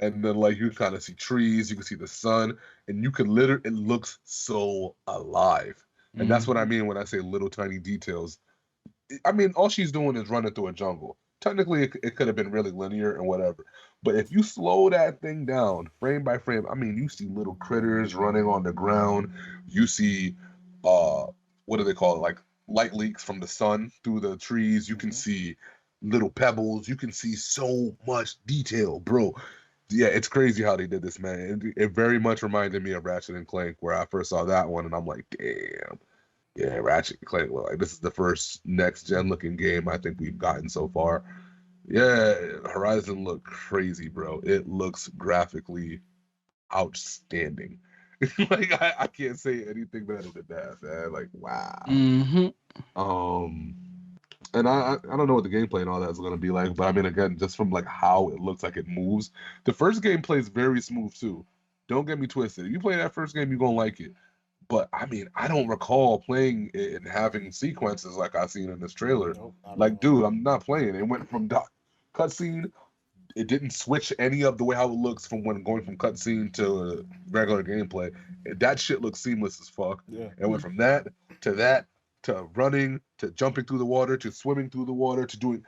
Speaker 3: and then like you kind of see trees, you can see the sun, and you can literally, it looks so alive. And that's what I mean when I say little tiny details. I mean, all she's doing is running through a jungle. Technically, it could have been really linear and whatever. But if you slow that thing down frame by frame, I mean, you see little critters running on the ground. You see, what do they call it? Like light leaks from the sun through the trees. You can see little pebbles. You can see so much detail, bro. Yeah, it's crazy how they did this, man. It very much reminded me of Ratchet and Clank, where I first saw that one, and I'm like, damn. Yeah, Ratchet and Clank. Well, like this is the first next gen looking game I think we've gotten so far. Yeah, Horizon looked crazy, bro. It looks graphically outstanding. Like I can't say anything better than that, man. Like wow. And I don't know what the gameplay and all that is gonna be like, but I mean again, just from like how it looks like it moves, the first game plays very smooth too. Don't get me twisted. If you play that first game, you're gonna like it. But I mean, I don't recall playing it and having sequences like I've seen in this trailer.
Speaker 1: nope, not at
Speaker 3: Like,
Speaker 1: all.
Speaker 3: dude, I'm not playing. It went from cutscene, it didn't switch any of the way how it looks from when going from cutscene to regular gameplay. That shit looks seamless as fuck.
Speaker 1: Yeah.
Speaker 3: It went from that to running to jumping through the water to swimming through the water to doing.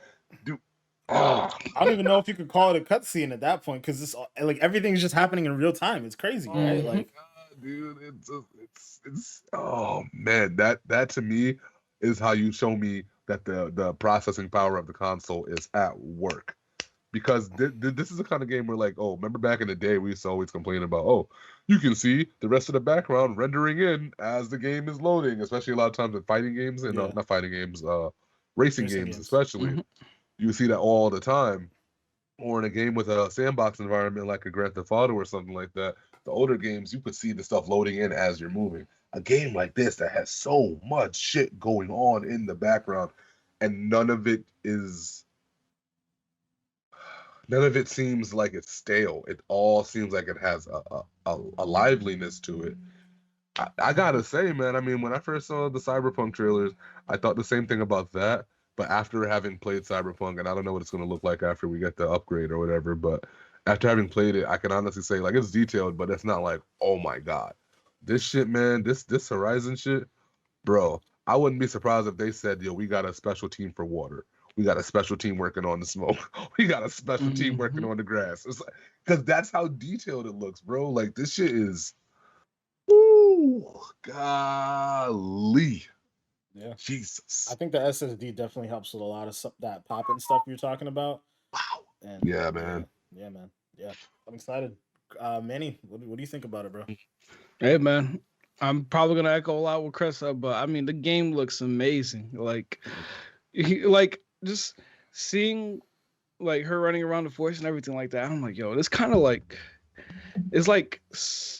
Speaker 1: I don't even know if you could call it a cutscene at that point because this like everything's just happening in real time. It's crazy, right? Like,
Speaker 3: God, dude, it's oh man, that to me is how you show me that the processing power of the console is at work. Because this is the kind of game where, like, oh, remember back in the day, we used to always complain about, oh, you can see the rest of the background rendering in as the game is loading, especially a lot of times in fighting games and not fighting games, racing games especially. You see that all the time. Or in a game with a sandbox environment like a Grand Theft Auto or something like that, the older games, you could see the stuff loading in as you're moving. A game like this that has so much shit going on in the background, and none of it seems like it's stale. It all seems like it has a liveliness to it. I gotta say, man, I mean, when I first saw the Cyberpunk trailers, I thought the same thing about that. But after having played Cyberpunk, and I don't know what it's going to look like after we get the upgrade or whatever, but after having played it, I can honestly say, like, it's detailed, but it's not like, oh my God. This shit, man, this Horizon shit, bro, I wouldn't be surprised if they said, yo, we got a special team for water. We got a special team working on the smoke. We got a special team working on the grass. It's like, because that's how detailed it looks, bro. Like, this shit is, ooh, golly.
Speaker 1: Yeah,
Speaker 3: Jesus.
Speaker 1: I think the SSD definitely helps with a lot of that popping stuff you're talking about.
Speaker 3: Wow.
Speaker 1: And
Speaker 3: yeah, man.
Speaker 1: Yeah, man. Yeah, I'm excited. Manny, what do you think about it, bro?
Speaker 2: Hey, man, I'm probably gonna echo a lot with Chris, but I mean, the game looks amazing. Like just seeing like her running around the forest and everything like that. I'm like, yo, this kind of like, it's like it's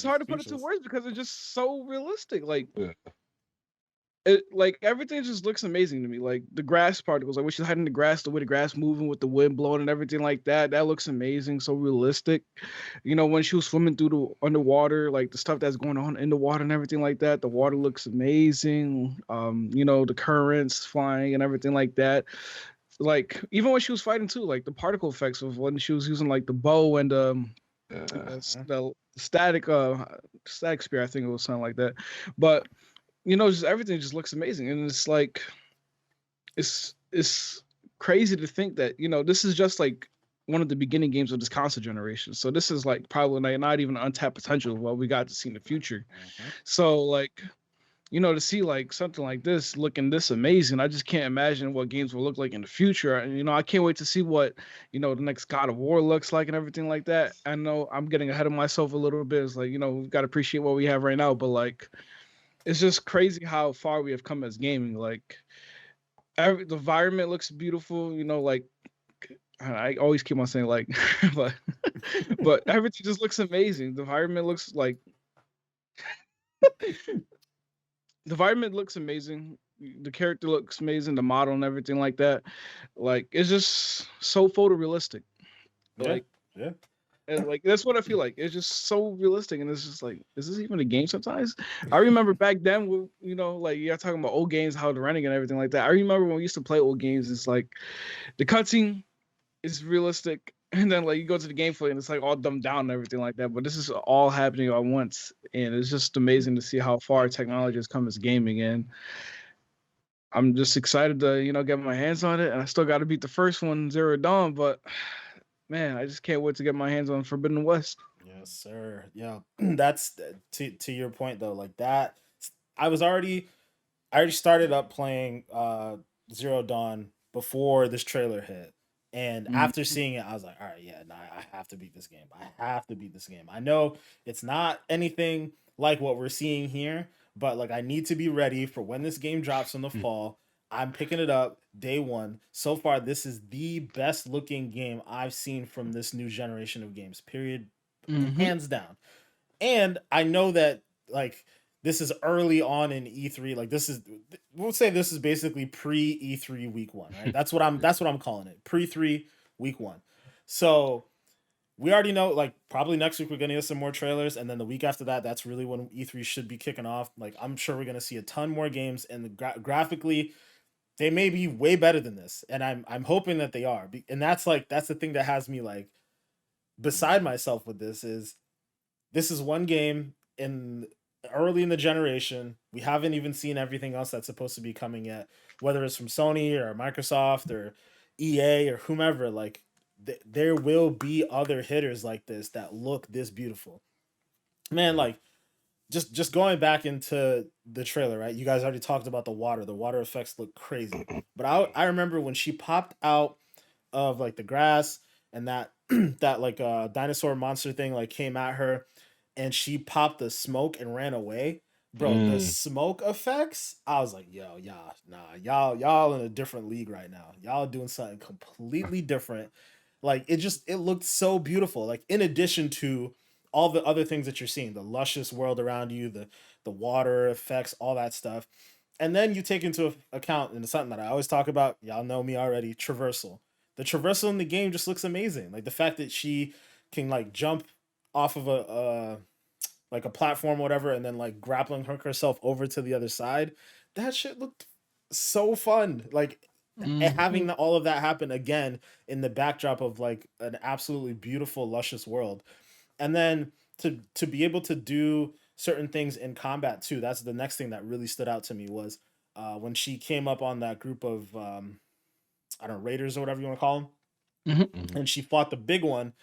Speaker 2: hard to put it to words because it's just so realistic. Like, like everything just looks amazing to me. Like the grass particles, like when she's hiding in the grass, the way the grass moving with the wind blowing and everything like that, that looks amazing. So realistic. You know, when she was swimming through the underwater, like the stuff that's going on in the water and everything like that, the water looks amazing. You know, the currents flying and everything like that. Like even when she was fighting too, like the particle effects of when she was using like the bow and the static spear, I think it was something like that. But you know, just everything just looks amazing, and it's like it's crazy to think that, you know, this is just like one of the beginning games of this console generation. So this is like probably not even untapped potential of what we got to see in the future. So like, you know, to see like something like this looking this amazing, I just can't imagine what games will look like in the future. And you know, I can't wait to see what, you know, the next God of War looks like and everything like that. I know I'm getting ahead of myself a little bit. It's like, you know, we've got to appreciate what we have right now, but like, it's just crazy how far we have come as gaming. Like, the environment looks beautiful. You know, like I always keep on saying like, but everything just looks amazing. The environment looks like the environment looks amazing. The character looks amazing. The model and everything like that. Like, it's just so photorealistic. Like,
Speaker 1: yeah.
Speaker 2: And like that's what I feel like. It's just so realistic, and it's just like, is this even a game? Sometimes I remember back then, you know, like you're talking about old games, how they're running and everything like that. I remember when we used to play old games. It's like the cutscene is realistic, and then like you go to the gameplay and it's like all dumbed down and everything like that. But this is all happening at once, and it's just amazing to see how far technology has come as gaming. And I'm just excited to, you know, get my hands on it. And I still got to beat the first one, Zero Dawn, but man, I just can't wait to get my hands on Forbidden West.
Speaker 1: Yes, sir. Yeah, that's to your point though. Like that, I already started up playing Zero Dawn before this trailer hit, and after seeing it, I was like, all right, yeah, nah, I have to beat this game. I have to beat this game. I know it's not anything like what we're seeing here, but like I need to be ready for when this game drops in the fall. I'm picking it up day one. So far, this is the best looking game I've seen from this new generation of games, period. Hands down. And I know that like this is early on in E3. Like we'll say this is basically pre E3 week one, right? That's what I'm calling it. Pre-3 week one. So we already know, like, probably next week we're gonna get some more trailers, and then the week after that, that's really when E3 should be kicking off. Like, I'm sure we're gonna see a ton more games, and graphically, they may be way better than this, and I'm hoping that they are. And that's the thing that has me like beside myself with this is one game in early in the generation. We haven't even seen everything else that's supposed to be coming yet, whether it's from Sony or Microsoft or EA or whomever. Like there will be other hitters like this that look this beautiful. Man, like just going back into the trailer, right? You guys already talked about the water. The water effects look crazy. But I remember when she popped out of like the grass and that that like dinosaur monster thing like came at her and she popped the smoke and ran away. Bro, the smoke effects, I was like, yo, y'all, nah, y'all in a different league right now. Y'all doing something completely different. Like it looked so beautiful. Like in addition to all the other things that you're seeing, the luscious world around you, the water effects, all that stuff. And then you take into account, and it's something that I always talk about, y'all know me already, traversal. The traversal in the game just looks amazing. Like the fact that she can like jump off of a like a platform or whatever and then like grappling hook herself over to the other side, that shit looked so fun. Like having all of that happen again in the backdrop of like an absolutely beautiful luscious world, and then to be able to do certain things in combat too. That's the next thing that really stood out to me was when she came up on that group of I don't know, raiders or whatever you want to call them, and she fought the big one,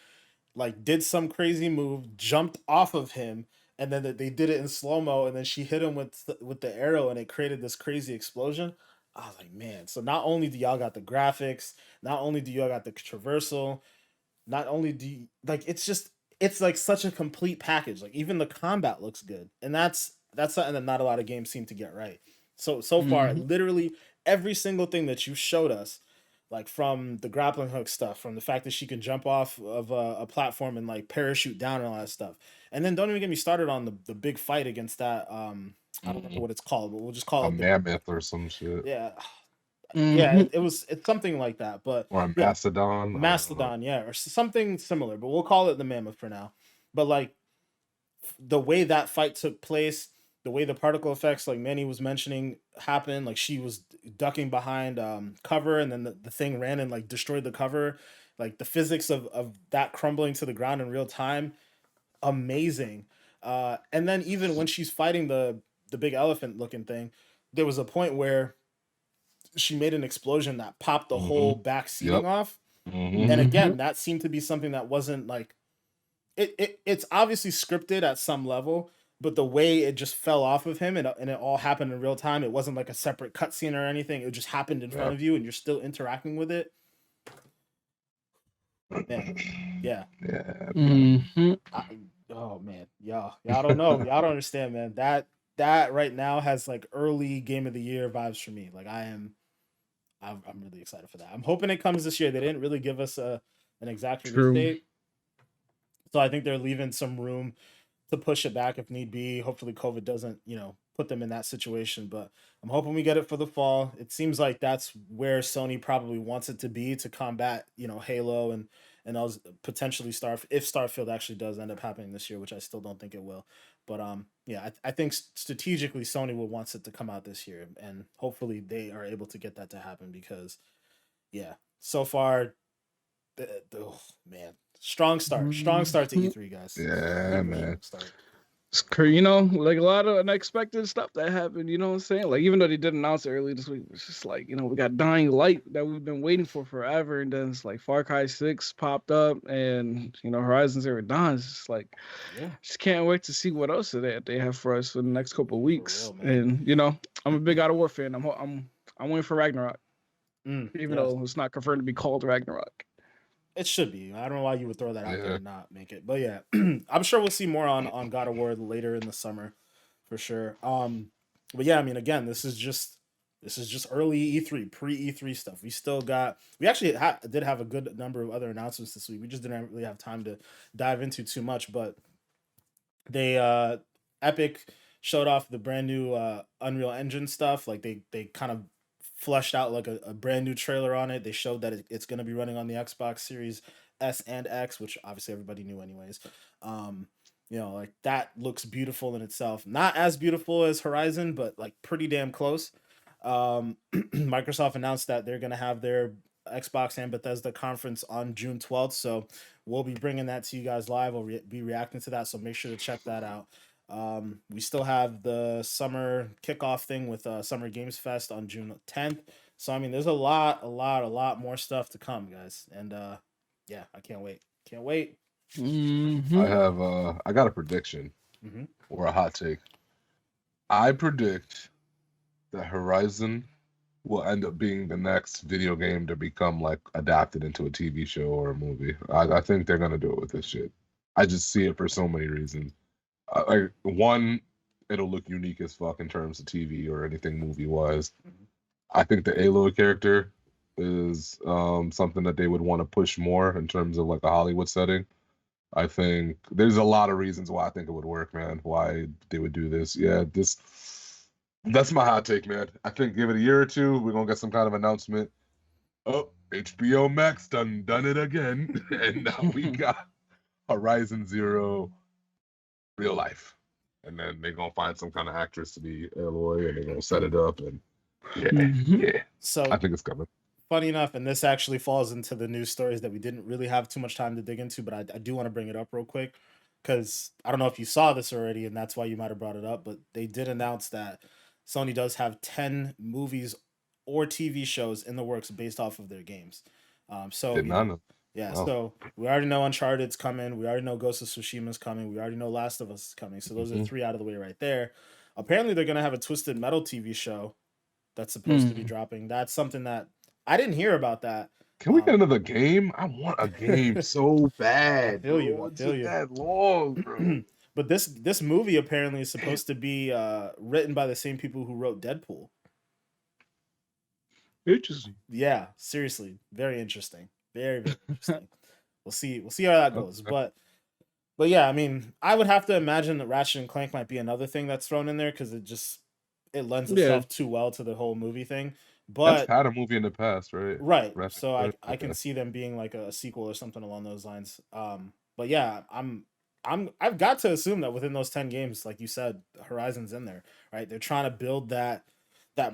Speaker 1: like did some crazy move, jumped off of him, and then they did it in slow mo, and then she hit him with the arrow, and it created this crazy explosion. I was like, man. So not only do y'all got the graphics, not only do y'all got the traversal, not only do you, like it's like such a complete package. Like even the combat looks good, and that's something that not a lot of games seem to get right. So far, literally every single thing that you showed us, like from the grappling hook stuff, from the fact that she can jump off of a platform and like parachute down and all that stuff, and then don't even get me started on the big fight against that I don't know what it's called, but we'll just call
Speaker 3: a
Speaker 1: it
Speaker 3: mammoth or some shit.
Speaker 1: yeah. Yeah, it's something like that, but
Speaker 3: Or a
Speaker 1: yeah,
Speaker 3: mastodon. I don't know.
Speaker 1: mastodon, yeah, or something similar, but we'll call it the mammoth for now. But like the way that fight took place, the way the particle effects, like Manny was mentioning, happened, like she was ducking behind cover, and then the thing ran and like destroyed the cover, like the physics of that crumbling to the ground in real time, amazing. And then even when she's fighting the big elephant looking thing, there was a point where she made an explosion that popped the whole back seating off. And again, that seemed to be something that wasn't like it's obviously scripted at some level, but the way it just fell off of him and it all happened in real time. It wasn't like a separate cutscene or anything. It just happened in front of you and you're still interacting with it. Man. Yeah. Oh man, y'all don't know. Y'all don't understand, man. That right now has like early game of the year vibes for me. Like I'm really excited for that. I'm hoping it comes this year. They didn't really give us an exact release date, so I think they're leaving some room to push it back if need be. Hopefully, COVID doesn't put them in that situation. But I'm hoping we get it for the fall. It seems like that's where Sony probably wants it to be to combat Halo and else potentially if Starfield actually does end up happening this year, which I still don't think it will. But yeah, I think strategically Sony will wants it to come out this year, and hopefully they are able to get that to happen because yeah, so far, oh man, strong start to E3, guys.
Speaker 3: Yeah, man.
Speaker 2: It's like a lot of unexpected stuff that happened. You know what I'm saying? Like even though they did announce it early this week, it's just like we got Dying Light that we've been waiting for forever, and then it's like Far Cry 6 popped up, and Horizon Zero Dawn. It's just like, just can't wait to see what else they have for us for the next couple of weeks. Real, and I'm a big God of War fan. I'm waiting for Ragnarok, even though it's not confirmed to be called Ragnarok.
Speaker 1: It should be. I don't know why you would throw that out there and not make it. But yeah, I'm sure we'll see more on God of War later in the summer, for sure. But yeah, I mean, again, this is just early E3, pre-E3 stuff. We actually did have a good number of other announcements this week. We just didn't really have time to dive into too much. But they Epic showed off the brand new Unreal Engine stuff. Like they kind of fleshed out like a brand new trailer on it. They showed that it's going to be running on the Xbox Series S and X, which obviously everybody knew anyways. You know, like that looks beautiful in itself. Not as beautiful as Horizon, but like pretty damn close. Microsoft announced that they're gonna have their Xbox and Bethesda conference on June 12th, so we'll be bringing that to you guys live. We'll be reacting to that, so make sure to check that out. We still have the summer kickoff thing with Summer Games Fest on June 10th. So I mean, there's a lot more stuff to come, guys, and yeah, I can't wait. Can't wait.
Speaker 3: I got a prediction or a hot take. I predict that Horizon will end up being the next video game to become like adapted into a TV show or a movie. I think they're gonna do it with this shit. I just see it for so many reasons. Like one, it'll look unique as fuck in terms of TV or anything movie wise. I think the Aloy character is something that they would want to push more in terms of like a Hollywood setting. I think there's a lot of reasons why I think it would work, man. Why they would do this. Yeah, that's my hot take, man. I think give it a year or two, we're gonna get some kind of announcement. Oh, HBO Max done it again. And now we got Horizon Zero real life. And then they're gonna find some kind of actress to be Aloy and they're gonna set it up and yeah.
Speaker 1: So
Speaker 3: I think it's coming.
Speaker 1: Funny enough, and this actually falls into the news stories that we didn't really have too much time to dig into, but I do want to bring it up real quick because I don't know if you saw this already, and that's why you might have brought it up. But they did announce that Sony does have 10 movies or TV shows in the works based off of their games. So
Speaker 3: Did not know.
Speaker 1: yeah,
Speaker 3: Wow.
Speaker 1: so we already know Uncharted's coming. We already know Ghost of Tsushima's coming. We already know Last of Us is coming. So those are 3 out of the way right there. Apparently, they're gonna have a Twisted Metal TV show that's supposed to be dropping. That's something that I didn't hear about that.
Speaker 3: Can we get another game? I want a game so bad.
Speaker 1: I feel you.
Speaker 3: Bro. It's that long, bro.
Speaker 1: But this movie apparently is supposed to be written by the same people who wrote Deadpool.
Speaker 2: Interesting.
Speaker 1: Yeah, seriously, very interesting. Very interesting. We'll see how that goes. But yeah, I mean, I would have to imagine that Ratchet and Clank might be another thing that's thrown in there because it lends itself too well to the whole movie thing. But
Speaker 3: that's had a movie in the past, right?
Speaker 1: Right.
Speaker 3: Ratchet
Speaker 1: So
Speaker 3: Clank?
Speaker 1: I can see them being like a sequel or something along those lines. But yeah, I've got to assume that within those 10 games, like you said, Horizon's in there, right? They're trying to build that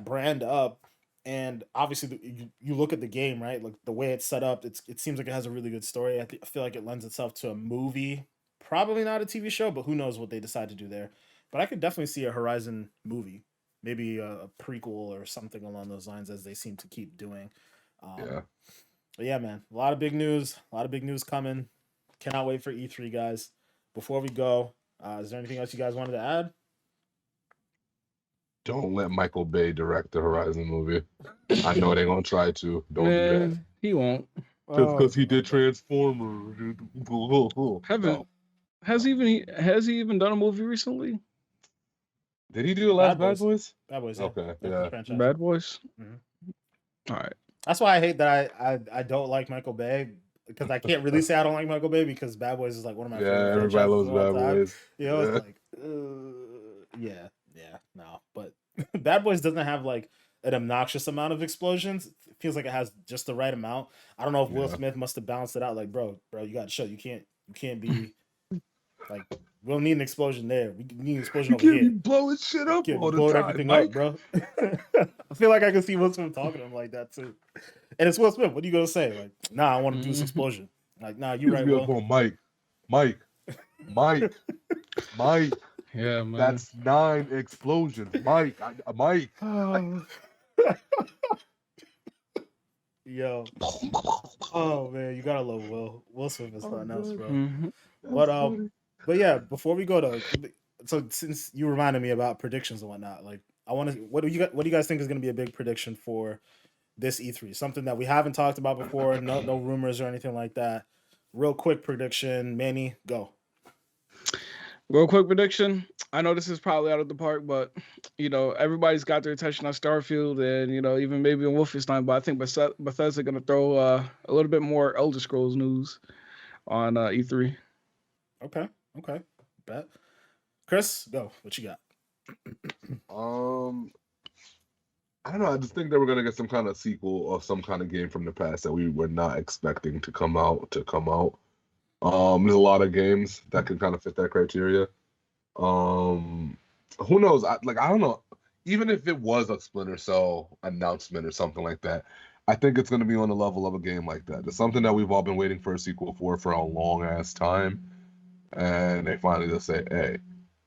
Speaker 1: brand up. And obviously, you look at the game, right? Like the way it's set up, it seems like it has a really good story. I feel like it lends itself to a movie, probably not a TV show, but who knows what they decide to do there. But I could definitely see a Horizon movie, maybe a prequel or something along those lines, as they seem to keep doing.
Speaker 3: Yeah.
Speaker 1: But yeah, man, a lot of big news coming. Cannot wait for E3, guys. Before we go, is there anything else you guys wanted to add?
Speaker 3: Don't let Michael Bay direct the Horizon movie. I know they're gonna try to. Don't do that.
Speaker 2: He won't.
Speaker 3: Because he did Transformers.
Speaker 2: Has he even done a movie recently?
Speaker 3: Did he do the last Bad Boys?
Speaker 1: Bad Boys.
Speaker 3: Okay, yeah.
Speaker 2: Bad Boys.
Speaker 1: Mm-hmm.
Speaker 2: All right.
Speaker 1: That's why I hate that I don't like Michael Bay, because I can't really say I don't like Michael Bay because Bad Boys is like one of my favorite.
Speaker 3: Everybody loves Bad Boys.
Speaker 1: You know, it's like, no. But Bad Boys doesn't have like an obnoxious amount of explosions. It feels like it has just the right amount. I don't know if Will Smith must have balanced it out. Like, bro, you got to show you can't be like, we don't need an explosion there. We need an explosion over here. You
Speaker 3: can't be blowing shit up all the time,
Speaker 1: everything
Speaker 3: Mike.
Speaker 1: up, bro. I feel like I can see Will Smith talking to him like that too. And it's Will Smith. What are you gonna say? Like, nah, I want to do this explosion. Like, nah, you right, Will.
Speaker 3: Mike.
Speaker 2: Yeah, man.
Speaker 3: That's 9 explosions, Mike. Mike.
Speaker 1: Yo. Oh man, you gotta love Will. Will Smith is something else, bro. But yeah, before we go to, so since you reminded me about predictions and whatnot, like what do you guys think is gonna be a big prediction for this E3? Something that we haven't talked about before, no rumors or anything like that. Real quick prediction, Manny, go.
Speaker 2: Real quick prediction. I know this is probably out of the park, but everybody's got their attention on Starfield and even maybe on Wolfenstein. But I think Bethesda going to throw a little bit more Elder Scrolls news on E3.
Speaker 1: Okay, bet. Chris, go. What you got?
Speaker 3: I don't know. I just think that we're gonna get some kind of sequel or some kind of game from the past that we were not expecting to come out. There's a lot of games that can kind of fit that criteria. Um, who knows? I don't know. Even if it was a Splinter Cell announcement or something like that, I think it's gonna be on the level of a game like that. It's something that we've all been waiting for a sequel for a long ass time, and they finally just say, "Hey,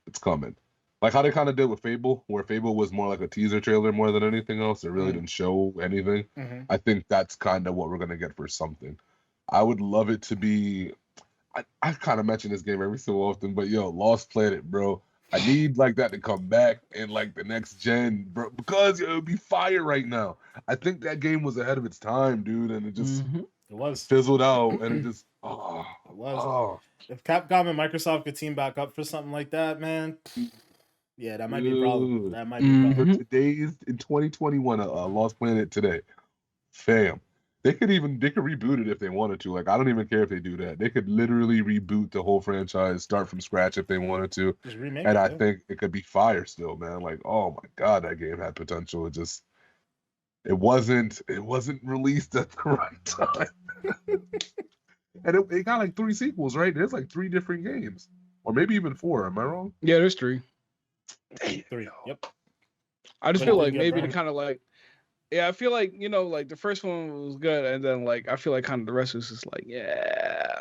Speaker 3: it's coming." Like how they kind of did with Fable, where Fable was more like a teaser trailer more than anything else. It really didn't show anything.
Speaker 1: Mhm.
Speaker 3: I think that's kind of what we're gonna get for something. I would love it to be. I kind of mention this game every so often, but yo, Lost Planet, bro. I need like that to come back in like the next gen, bro, because it would be fire right now. I think that game was ahead of its time, dude, and it just
Speaker 1: It was.
Speaker 3: fizzled out, and it just
Speaker 1: It was. If Capcom and Microsoft could team back up for something like that, man, yeah, that might be a problem.
Speaker 3: dude.
Speaker 1: That might be a problem.
Speaker 3: For today's in 2021, Lost Planet today, fam. They could reboot it if they wanted to. Like I don't even care if they do that. They could literally reboot the whole franchise, start from scratch if they wanted to.
Speaker 1: Just remake
Speaker 3: And
Speaker 1: it.
Speaker 3: I
Speaker 1: Yeah.
Speaker 3: think it could be fire still, man. Like, oh my God, that game had potential. It wasn't released at the right time. And it got like 3 sequels, right? There's like 3 different games. Or maybe even 4. Am I wrong?
Speaker 2: Yeah, there's 3.
Speaker 3: Damn.
Speaker 1: 3. Yep.
Speaker 2: I just
Speaker 1: But
Speaker 2: feel
Speaker 1: it
Speaker 2: like
Speaker 1: did get
Speaker 2: maybe to
Speaker 1: burned.
Speaker 2: kind of like, yeah, I feel like, like the first one was good, and then like I feel like kind of the rest was just like, yeah,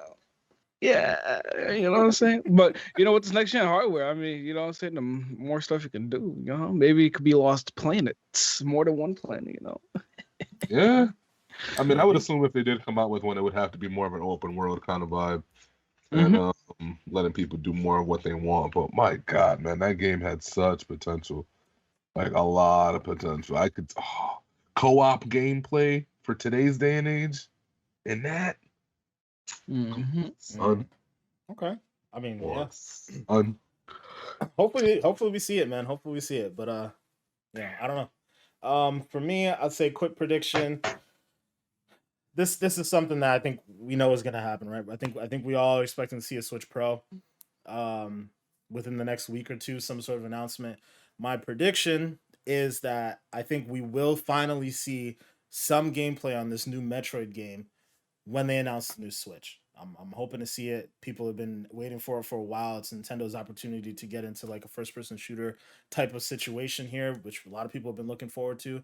Speaker 2: you know what I'm saying? But with this next gen hardware, I mean, you know what I'm saying, the more stuff you can do, maybe it could be Lost Planets, more than one planet,
Speaker 3: Yeah. I mean, I would
Speaker 1: Maybe.
Speaker 3: assume if they did come out with one, it would have to be more of an open world kind of vibe.
Speaker 2: Mhm.
Speaker 3: And letting people do more of what they want. But my God, man, that game had such potential, like a lot of potential. I could co-op gameplay for today's day and age, and that son,
Speaker 1: Okay. I mean, yeah.
Speaker 3: son.
Speaker 1: Hopefully we see it, man. Hopefully we see it. But yeah, I don't know. For me, I'd say quick prediction. This is something that I think we know is gonna happen, right? I think we all are expecting to see a Switch Pro within the next week or two, some sort of announcement. My prediction is that I think we will finally see some gameplay on this new Metroid game when they announce the new Switch. I'm hoping to see it. People have been waiting for it for a while. It's Nintendo's opportunity to get into like a first person shooter type of situation here, which a lot of people have been looking forward to.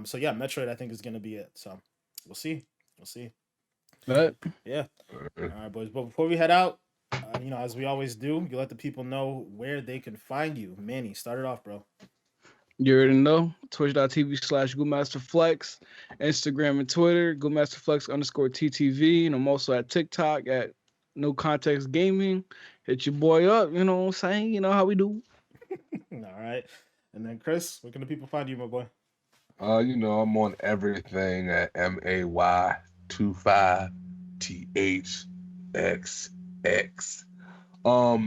Speaker 1: So yeah, Metroid I think is gonna be it. So we'll see. We'll see.
Speaker 2: But
Speaker 1: Yeah. All right, boys. But before we head out, as we always do, you let the people know where they can find you. Manny, start it off, bro.
Speaker 2: you already know, twitch.tv/GoodMasterFlex, Instagram and Twitter, GoodMasterFlex_TTV, and I'm also at TikTok at No Context Gaming. Hit your boy up, you know what I'm saying? You know how we do.
Speaker 1: All right. And then Chris, where can the people find you, my boy?
Speaker 3: I'm on everything at MAY25THXX.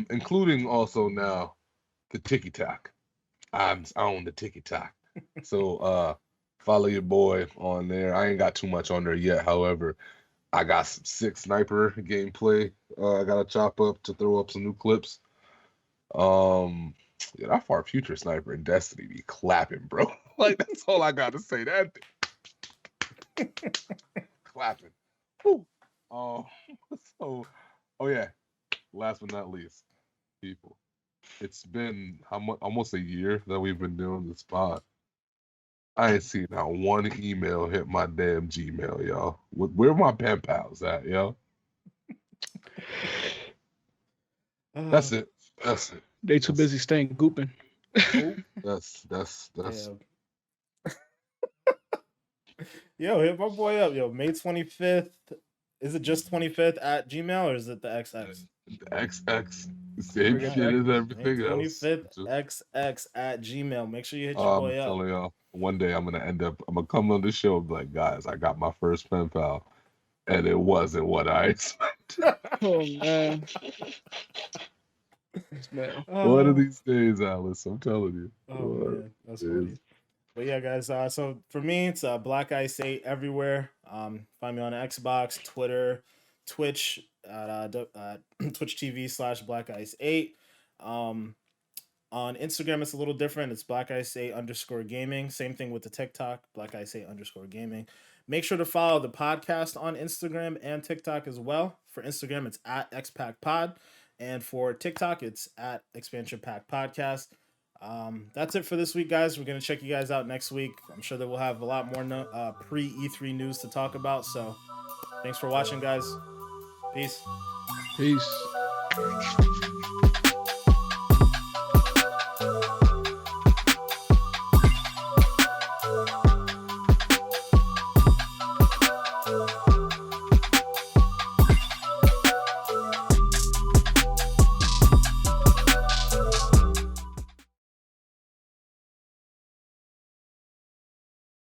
Speaker 3: Including also now the TikTok. I own the TikTok. So follow your boy on there. I ain't got too much on there yet. However, I got some sick sniper gameplay. I gotta chop up to throw up some new clips. Yeah, that Far Future sniper in Destiny be clapping, bro. Like that's all I gotta say. That clapping. Whew. Oh, so oh yeah. Last but not least, people. It's been almost a year that we've been doing this pod. I ain't seen not one email hit my damn Gmail, y'all. Where my pen pals at, yo? That's it. That's it.
Speaker 2: They too busy staying gooping.
Speaker 3: That's
Speaker 1: Yeah. Yo, hit my boy up. Yo, May 25th. Is it just 25th at Gmail or is it the XX?
Speaker 3: XX. Same
Speaker 2: Forget
Speaker 3: shit as
Speaker 1: May
Speaker 3: everything else.
Speaker 1: 25th
Speaker 3: Just,
Speaker 1: XX at Gmail. Make sure you hit your
Speaker 3: I'm
Speaker 1: boy up.
Speaker 3: telling y'all, one day I'm gonna come on the show and be like, guys, I got my first pen pal, and it wasn't what I expected.
Speaker 2: Oh man. Man.
Speaker 3: One of these days, Alice, I'm telling you.
Speaker 1: Oh
Speaker 3: One
Speaker 1: man, that's
Speaker 3: of
Speaker 1: funny.
Speaker 3: these-
Speaker 1: But yeah, guys. So for me, it's Black Ice 8 everywhere. Find me on Xbox, Twitter, Twitch at Twitch TV /Black Ice 8. On Instagram, it's a little different. It's blackicea_gaming. Same thing with the TikTok, blackicea_gaming. Make sure to follow the podcast on Instagram and TikTok as well. For Instagram, it's at xpackpod. And for TikTok, it's at Expansion Pack Podcast. That's it for this week, guys. We're going to check you guys out next week. I'm sure that we'll have a lot more pre-E3 news to talk about. So thanks for watching, guys. Peace.
Speaker 2: Peace.